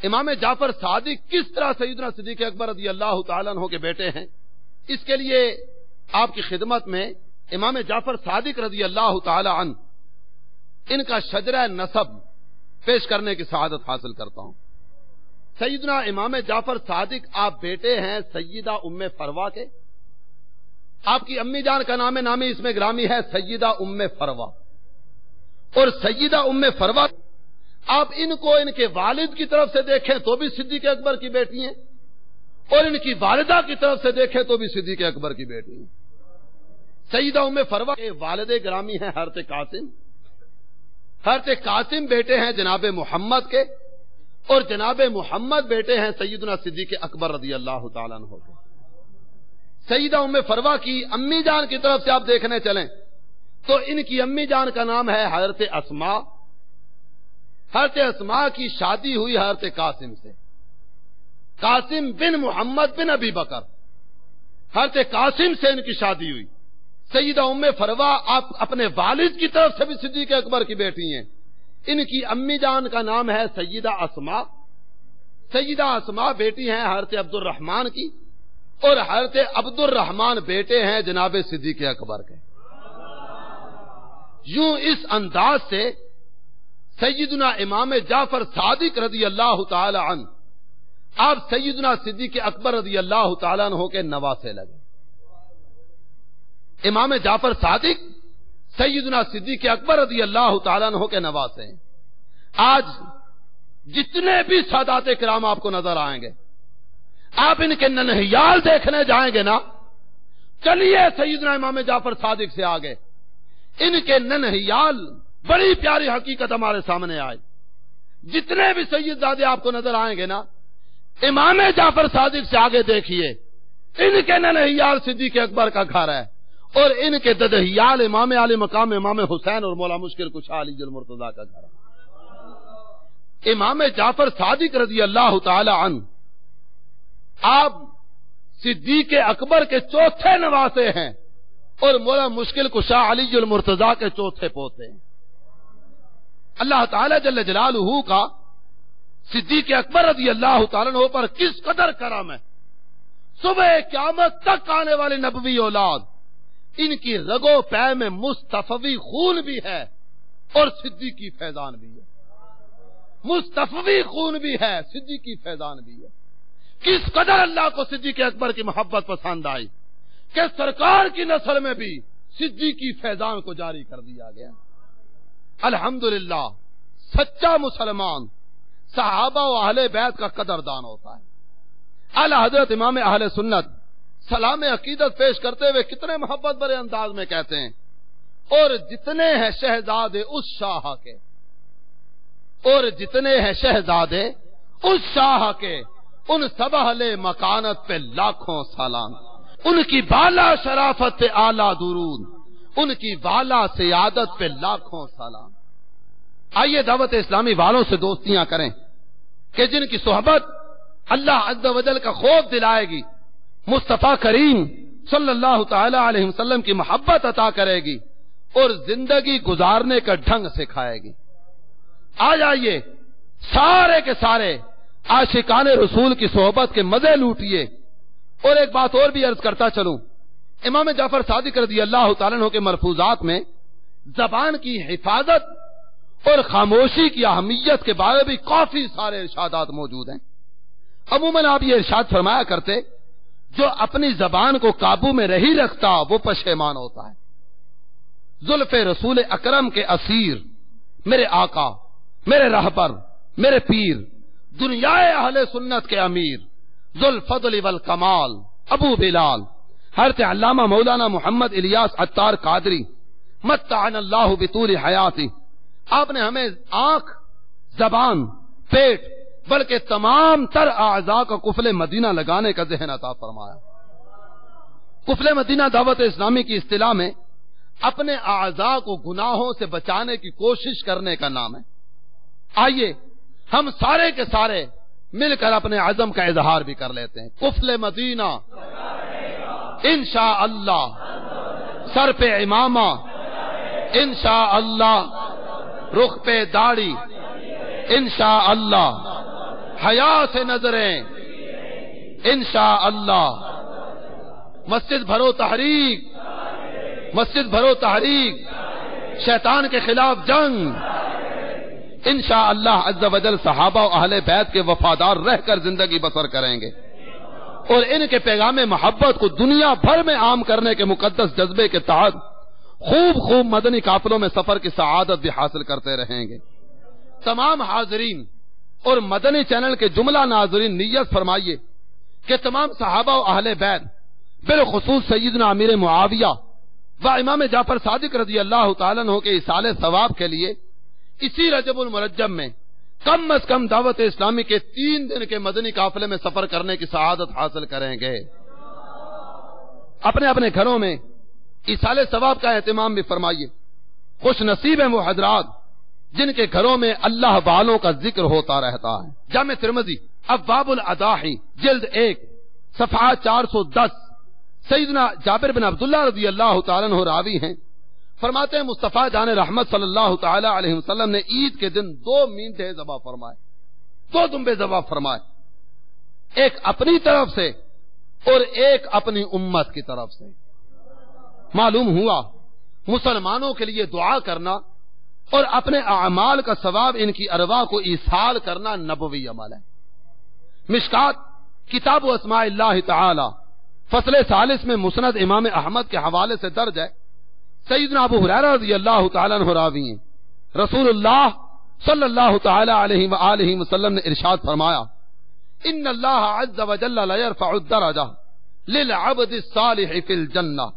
امام جعفر صادق کس طرح سیدنا صدیق اکبر رضی اللہ تعالی عنہ کے بیٹے ہیں، اس کے لیے آپ کی خدمت میں امام جعفر صادق رضی اللہ تعالی عنہ ان کا شجرہ نسب پیش کرنے کی سعادت حاصل کرتا ہوں. سیدنا امام جعفر صادق آپ بیٹے ہیں سیدہ ام فروہ کے. آپ کی امی جان کا نام نامی اس میں گرامی ہے سیدہ ام فروہ. اور سیدہ ام فروہ آپ ان کو ان کے والد کی طرف سے دیکھیں تو بھی صدیق اکبر کی بیٹی ہیں، اور ان کی والدہ کی طرف سے دیکھیں تو بھی صدیق اکبر کی بیٹی ہیں. سیدہ ام فروہ کے والد گرامی ہیں حضرت قاسم. حضرت قاسم بیٹے ہیں جناب محمد کے، اور جناب محمد بیٹے ہیں سیدنا صدیق اکبر رضی اللہ تعالیٰ عنہ کے. سیدہ ام فروہ کی امی جان کی طرف سے آپ دیکھنے چلیں تو ان کی امی جان کا نام ہے حضرت اسماء. حضرت اسماء کی شادی ہوئی حضرت قاسم سے. قاسم بن محمد بن ابی بکر، حضرت قاسم سے ان کی شادی ہوئی. سیدہ ام فروہ آپ اپنے والد کی طرف سے بھی صدیق اکبر کی بیٹی ہیں. ان کی امی جان کا نام ہے سیدہ اسماء. سیدہ اسماء بیٹی ہیں حضرت عبد الرحمن کی، اور حضرت عبد الرحمن بیٹے ہیں جناب صدیق اکبر کے. یوں اس انداز سے سیدنا امام جعفر صادق رضی اللہ تعالی عنہ آپ سیدنا صدیق اکبر رضی اللہ تعالی عنہ کے نواسے لگے. امام جعفر صادق سیدنا صدیق اکبر رضی اللہ تعالیٰ عنہ کے نواسے ہیں. آج جتنے بھی سادات کرام آپ کو نظر آئیں گے، آپ ان کے ننہیال دیکھنے جائیں گے نا، چلیے سیدنا امام جعفر صادق سے آگے. ان کے ننہیال بڑی پیاری حقیقت ہمارے سامنے آئی. جتنے بھی سید زادے آپ کو نظر آئیں گے نا، امام جعفر صادق سے آگے دیکھیے، ان کے ننہیال صدیق اکبر کا گھر ہے، اور ان کے ددہیال امام علی مقام امام حسین اور مولا مشکل کشا علی المرتضیٰ کا گھر ہے. امام جعفر صادق رضی اللہ تعالی عنہ آپ صدیق اکبر کے چوتھے نواسے ہیں اور مولا مشکل کشا علی المرتضیٰ کے چوتھے پوتے ہیں. اللہ تعالی جل جلالہ کا صدیق اکبر رضی اللہ تعالیٰ عنہ پر کس قدر کرم ہے. صبح قیامت تک آنے والی نبوی اولاد، ان کی رگو پے میں مصطفی خون بھی ہے اور صدیقی فیضان بھی ہے. مصطفی خون بھی ہے، صدیقی فیضان بھی ہے. کس قدر اللہ کو صدیق اکبر کی محبت پسند آئی کہ سرکار کی نسل میں بھی صدیقی فیضان کو جاری کر دیا گیا. الحمدللہ سچا مسلمان صحابہ و اہل بیت کا قدردان ہوتا ہے. اعلی حضرت امام اہل سنت سلام عقیدت پیش کرتے ہوئے کتنے محبت بھرے انداز میں کہتے ہیں، اور جتنے ہیں شہزادے اس شاہ کے، اور جتنے ہیں شہزادے اس شاہ کے، ان سب اہل مکانت پہ لاکھوں سلام. ان کی بالا شرافت پہ اعلیٰ درود، ان کی بالا سیادت پہ لاکھوں سلام. آئیے دعوت اسلامی والوں سے دوستیاں کریں کہ جن کی صحبت اللہ عز و جل کا خوف دلائے گی، مصطفیٰ کریم صلی اللہ تعالی علیہ وسلم کی محبت عطا کرے گی اور زندگی گزارنے کا ڈھنگ سکھائے گی. آ جائیے سارے کے سارے عاشقان رسول کی صحبت کے مزے لوٹیے. اور ایک بات اور بھی عرض کرتا چلوں، امام جعفر صادق رضی اللہ تعالیٰ عنہ کے مرفوضات میں زبان کی حفاظت اور خاموشی کی اہمیت کے بارے بھی کافی سارے ارشادات موجود ہیں. عموماً آپ یہ ارشاد فرمایا کرتے، جو اپنی زبان کو قابو میں نہیں رکھتا وہ پشیمان ہوتا ہے. زلف رسول اکرم کے اسیر، میرے آقا، میرے رہبر، میرے پیر، دنیا اہل سنت کے امیر، ذوالفضل والکمال ابو بلال حضرت علامہ مولانا محمد الیاس عطار قادری متعن اللہ بطول حیاتی، آپ نے ہمیں آنکھ، زبان، پیٹ بلکہ تمام تر اعضاء کا قفل مدینہ لگانے کا ذہن عطا فرمایا. قفل مدینہ دعوت اسلامی کی اصطلاح میں اپنے اعضاء کو گناہوں سے بچانے کی کوشش کرنے کا نام ہے۔ آئیے ہم سارے کے سارے مل کر اپنے عزم کا اظہار بھی کر لیتے ہیں۔ قفل مدینہ انشاءاللہ، سر پہ امامہ انشاءاللہ، رخ پہ داڑھی انشاءاللہ، حیا سے نظریں انشاءاللہ، مسجد بھرو تحریک، مسجد بھرو تحریک، شیطان کے خلاف جنگ انشاءاللہ عز و جل صحابہ و اہل بیت کے وفادار رہ کر زندگی بسر کریں گے، اور ان کے پیغام محبت کو دنیا بھر میں عام کرنے کے مقدس جذبے کے تحت خوب مدنی قافلوں میں سفر کی سعادت بھی حاصل کرتے رہیں گے۔ تمام حاضرین اور مدنی چینل کے جملہ ناظرین نیت فرمائیے کہ تمام صحابہ و اہل بیت، بالخصوص سیدنا امیر معاویہ و امام جعفر صادق رضی اللہ تعالیٰ عنہ کے ایصال ثواب کے لیے اسی رجب المرجب میں کم از کم دعوت اسلامی کے 3 دن کے مدنی قافلے میں سفر کرنے کی سعادت حاصل کریں گے۔ اپنے اپنے گھروں میں ایصال ثواب کا اہتمام بھی فرمائیے۔ خوش نصیب ہیں وہ حضرات جن کے گھروں میں اللہ والوں کا ذکر ہوتا رہتا ہے۔ جامع ترمذی ابواب الاضاحی جلد 1 صفحہ 410، سیدنا جابر بن عبداللہ رضی اللہ تعالیٰ عنہ راوی ہیں، فرماتے ہیں مصطفیٰ جان رحمت صلی اللہ تعالی علیہ وسلم نے عید کے دن 2 مینڈھے ذبح فرمائے، 2 دمبے ذبح فرمائے، ایک اپنی طرف سے اور ایک اپنی امت کی طرف سے۔ معلوم ہوا مسلمانوں کے لیے دعا کرنا اور اپنے اعمال کا ثواب ان کی ارواح کو ایصال کرنا نبوی عمل ہے۔ مشکات کتاب و اسماء اللہ تعالی فصل 40 میں مسند امام احمد کے حوالے سے درج ہے، سیدنا ابو ہریرہ رضی اللہ تعالیٰ عنہ راوی ہیں، رسول اللہ صلی اللہ تعالی علیہ وآلہ وسلم نے ارشاد فرمایا، ان اللہ عز وجل لا يرفع الدرجہ للعبد الصالح فی الجنہ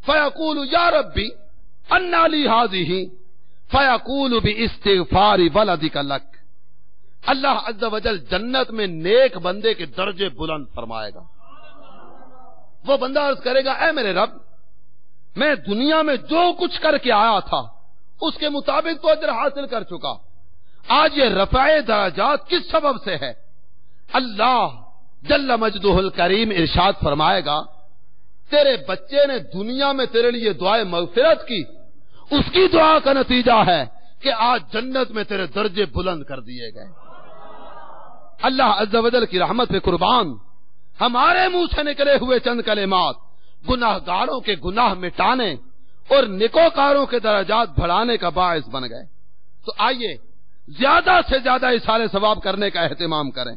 فیقول یا ربی انا لی هذه فیقول باستغفار ولدک لک۔ اللہ عز وجل جنت میں نیک بندے کے درجے بلند فرمائے گا۔ وہ بندہ عرض کرے گا، اے میرے رب، میں دنیا میں جو کچھ کر کے آیا تھا اس کے مطابق تو اجر حاصل کر چکا، آج یہ رفع درجات کس سبب سے ہے؟ اللہ جل مجدہ الکریم ارشاد فرمائے گا، تیرے بچے نے دنیا میں تیرے لیے دعائے مغفرت کی، اس کی دعا کا نتیجہ ہے کہ آج جنت میں تیرے درجے بلند کر دیے گئے۔ اللہ عز و جل کی رحمت پہ قربان، ہمارے منہ سے نکلے ہوئے چند کلمات گناہ گاروں کے گناہ مٹانے اور نیکوکاروں کے درجات بڑھانے کا باعث بن گئے۔ تو آئیے زیادہ سے زیادہ ایصال ثواب کرنے کا اہتمام کریں۔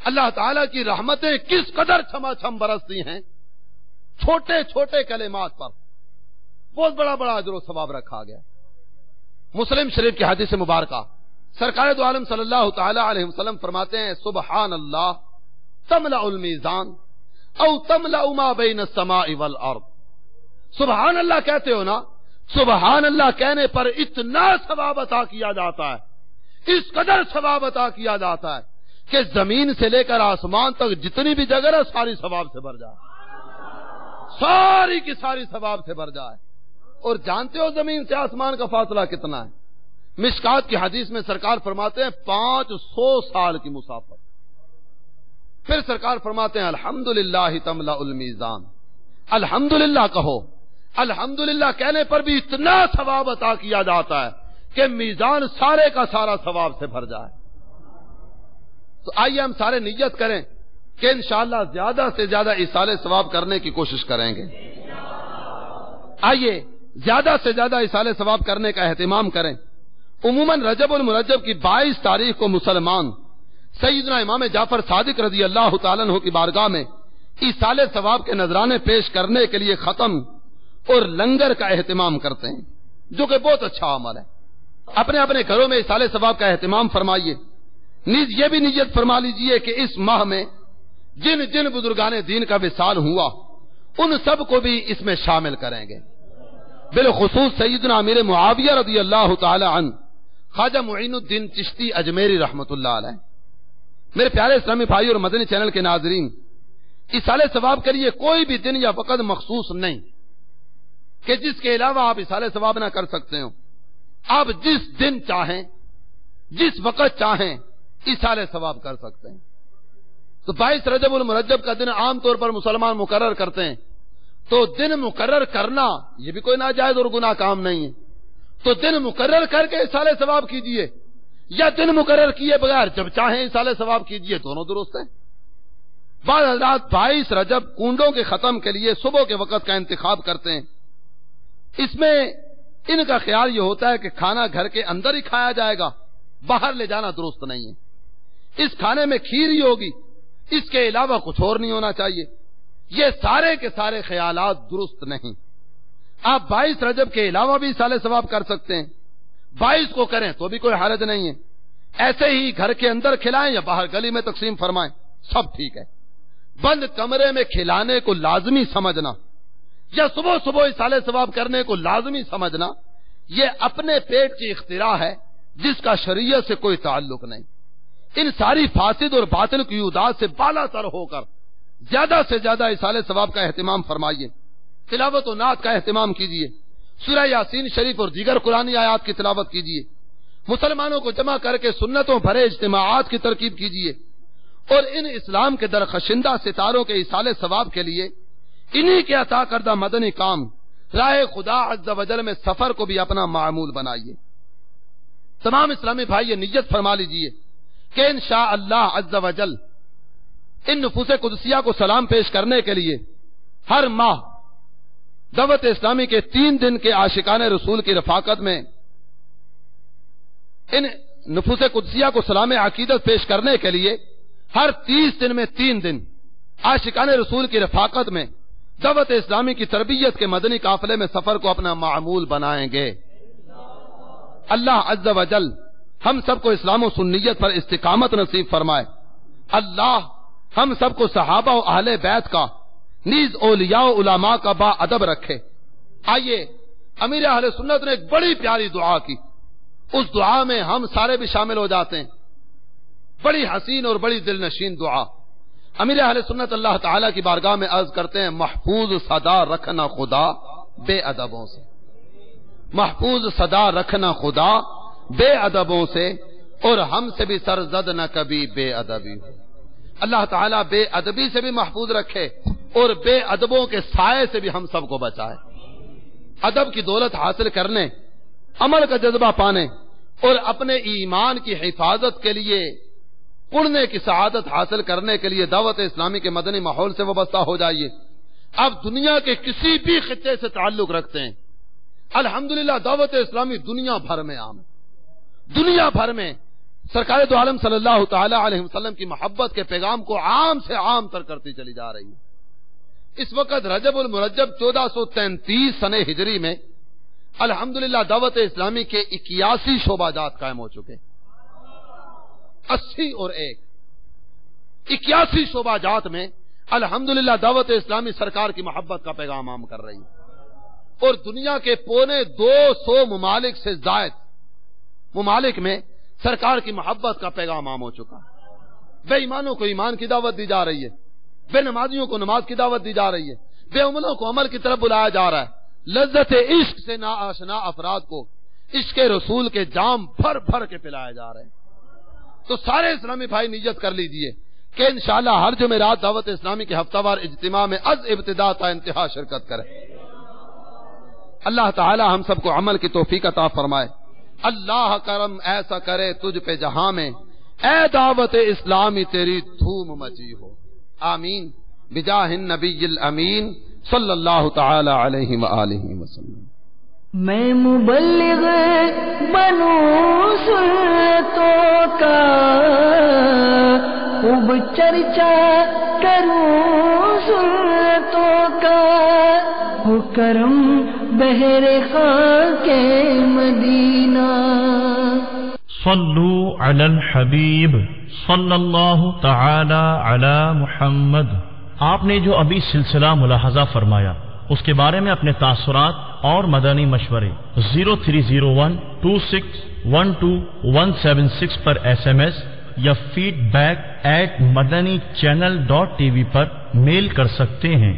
اللہ تعالیٰ کی رحمتیں کس قدر چھما چھم برستی ہیں، چھوٹے چھوٹے کلمات پر بہت بڑا بڑا اجر و ثواب رکھا گیا۔ مسلم شریف کی حدیث مبارکہ سرکار دو عالم صلی اللہ تعالی علیہ وسلم فرماتے ہیں، سبحان اللہ تملأ المیزان او تملأ ما بین السماء والارض۔ سبحان اللہ کہتے ہو نا، سبحان اللہ کہنے پر اتنا ثواب عطا کیا جاتا ہے، اس قدر ثواب عطا کیا جاتا ہے کہ زمین سے لے کر آسمان تک جتنی بھی جگہ ہے ساری ثواب سے بھر جائے، ساری کی ساری ثواب سے بھر جائے۔ اور جانتے ہو زمین سے آسمان کا فاصلہ کتنا ہے؟ مشکات کی حدیث میں سرکار فرماتے ہیں 500 سال کی مسافت۔ پھر سرکار فرماتے ہیں الحمدللہ تملأ المیزان، الحمدللہ کہو، الحمدللہ کہنے پر بھی اتنا ثواب عطا کیا جاتا ہے کہ میزان سارے کا سارا ثواب سے بھر جائے۔ تو آئیے ہم سارے نیت کریں کہ انشاءاللہ زیادہ سے زیادہ ایصال ثواب کرنے کی کوشش کریں گے۔ آئیے زیادہ سے زیادہ ایصال ثواب کرنے کا اہتمام کریں۔ عموماً رجب المرجب کی 22 تاریخ کو مسلمان سیدنا امام جعفر صادق رضی اللہ تعالیٰ عنہ کی بارگاہ میں ایصال ثواب کے نذرانے پیش کرنے کے لیے ختم اور لنگر کا اہتمام کرتے ہیں، جو کہ بہت اچھا عمل ہے۔ اپنے اپنے گھروں میں ایصال ثواب کا اہتمام فرمائیے۔ نیز یہ بھی نیت فرما لیجئے کہ اس ماہ میں جن جن بزرگان دین کا وصال ہوا ان سب کو بھی اس میں شامل کریں گے۔ بالخصوص سیدنا امیر معاویہ رضی اللہ تعالی عنہ خواجہ معین الدین چشتی اجمیری رحمت اللہ علیہ۔ میرے پیارے اسلامی بھائی اور مدنی چینل کے ناظرین، ایصال ثواب کے لیے کوئی بھی دن یا وقت مخصوص نہیں، کہ جس کے علاوہ آپ ایصال ثواب نہ کر سکتے ہو. آپ جس دن چاہیں جس وقت چاہیں ایصال ثواب کر سکتے ہیں. تو 22 رجب المرجب کا دن عام طور پر مسلمان مقرر کرتے ہیں. تو دن مقرر کرنا یہ بھی کوئی ناجائز اور گناہ کام نہیں ہے. تو دن مقرر کر کے ایصال ثواب کیجئے یا دن مقرر کیے بغیر جب چاہیں ایصال ثواب کیجئے، دونوں درست ہیں. بعض حضرات 22 رجب کنڈوں کے ختم کے لیے صبح کے وقت کا انتخاب کرتے ہیں. اس میں ان کا خیال یہ ہوتا ہے کہ کھانا گھر کے اندر ہی کھایا جائے گا، باہر لے جانا درست نہیں ہے. اس کھانے میں کھیر ہی ہوگی، اس کے علاوہ کچھ اور نہیں ہونا چاہیے. یہ سارے کے سارے خیالات درست نہیں. آپ 22 رجب کے علاوہ بھی ایصال ثواب کر سکتے ہیں. 22 کو کریں تو بھی کوئی حرج نہیں ہے. ایسے ہی گھر کے اندر کھلائیں یا باہر گلی میں تقسیم فرمائیں، سب ٹھیک ہے. بند کمرے میں کھلانے کو لازمی سمجھنا یا صبح صبح ایصال ثواب کرنے کو لازمی سمجھنا، یہ اپنے پیٹ کی اختراع ہے جس کا شریعت سے کوئی تعلق نہیں. ان ساری فاسد اور باطل قیودات سے بالا تر ہو کر زیادہ سے زیادہ ایصال ثواب کا اہتمام فرمائیے. تلاوت و نعت کا اہتمام کیجیے. سورہ یاسین شریف اور دیگر قرآنی آیات کی تلاوت کیجیے. مسلمانوں کو جمع کر کے سنتوں بھرے اجتماعات کی ترکیب کیجیے. اور ان اسلام کے درخشندہ ستاروں کے ایصال ثواب کے لیے انہی کے عطا کردہ مدنی کام راہ خدا عز و جل میں سفر کو بھی اپنا معمول بنائیے. تمام اسلامی بھائی یہ نیت فرما لیجئے کہ انشاءاللہ عز و جل ان نفوس قدسیہ کو سلام پیش کرنے کے لیے ہر ماہ دعوت اسلامی کے 3 دن کے عاشقان رسول کی رفاقت میں ان نفوس قدسیہ کو سلام عقیدت پیش کرنے کے لیے ہر 30 دن میں 3 دن عاشقان رسول کی رفاقت میں دعوت اسلامی کی تربیت کے مدنی قافلے میں سفر کو اپنا معمول بنائیں گے. اللہ عز و جل ہم سب کو اسلام و سنیت پر استقامت نصیب فرمائے. اللہ ہم سب کو صحابہ و اہل بیت کا نیز اولیاء و علماء کا با ادب رکھے. آئیے امیر اہل سنت نے ایک بڑی پیاری دعا کی، اس دعا میں ہم سارے بھی شامل ہو جاتے ہیں. بڑی حسین اور بڑی دل نشین دعا. امیر اہل سنت اللہ تعالیٰ کی بارگاہ میں عرض کرتے ہیں، محفوظ صدا رکھنا خدا بے ادبوں سے. محفوظ صدا رکھنا خدا بے ادبوں سے، اور ہم سے بھی سرزد نہ کبھی بے ادبی ہو. اللہ تعالیٰ بے ادبی سے بھی محفوظ رکھے اور بے ادبوں کے سائے سے بھی ہم سب کو بچائے. ادب کی دولت حاصل کرنے، عمل کا جذبہ پانے اور اپنے ایمان کی حفاظت کے لیے پڑھنے کی سعادت حاصل کرنے کے لیے دعوت اسلامی کے مدنی ماحول سے وابستہ ہو جائیے. آپ دنیا کے کسی بھی خطے سے تعلق رکھتے ہیں، الحمدللہ دعوت اسلامی دنیا بھر میں عام ہے. دنیا بھر میں سرکار دو عالم صلی اللہ تعالی علیہ وسلم کی محبت کے پیغام کو عام سے عام تر کرتی چلی جا رہی ہے. اس وقت رجب المرجب 1433 سنہ ہجری میں الحمدللہ دعوت اسلامی کے 81 شعبہ جات قائم ہو چکے. 80 اور 81 شعبہ جات میں الحمدللہ دعوت اسلامی سرکار کی محبت کا پیغام عام کر رہی ہے. اور دنیا کے 250 ممالک سے زائد ممالک میں سرکار کی محبت کا پیغام عام ہو چکا. بے ایمانوں کو ایمان کی دعوت دی جا رہی ہے، بے نمازیوں کو نماز کی دعوت دی جا رہی ہے، بے عملوں کو عمل کی طرف بلایا جا رہا ہے. لذت عشق سے نا آشنا افراد کو عشق رسول کے جام بھر بھر کے پلایا جا رہے ہیں. تو سارے اسلامی بھائی نیت کر لیجئے کہ انشاءاللہ ہر جمعرات دعوت اسلامی کے ہفتہ وار اجتماع میں از ابتدا تا انتہا شرکت کریں. اللہ تعالی ہم سب کو عمل کی توفیق عطا فرمائے. اللہ کرم ایسا کرے تجھ پہ جہاں میں، اے دعوت اسلامی تیری دھوم مچی ہو. آمین بجاہ النبی الامین صلی اللہ تعالی علیہ وآلہ وسلم. میں مبلغ بنوں سنتوں کا، خوب چرچا کروں سنتوں کا، ہو کرم بہر خاں کے مدینہ. صلو علی الحبیب صلی اللہ تعالی علی محمد. آپ نے جو ابھی سلسلہ ملاحظہ فرمایا اس کے بارے میں اپنے تاثرات اور مدنی مشورے 030126127176 پر SMS یا feedback@madanichannel.tv پر میل کر سکتے ہیں.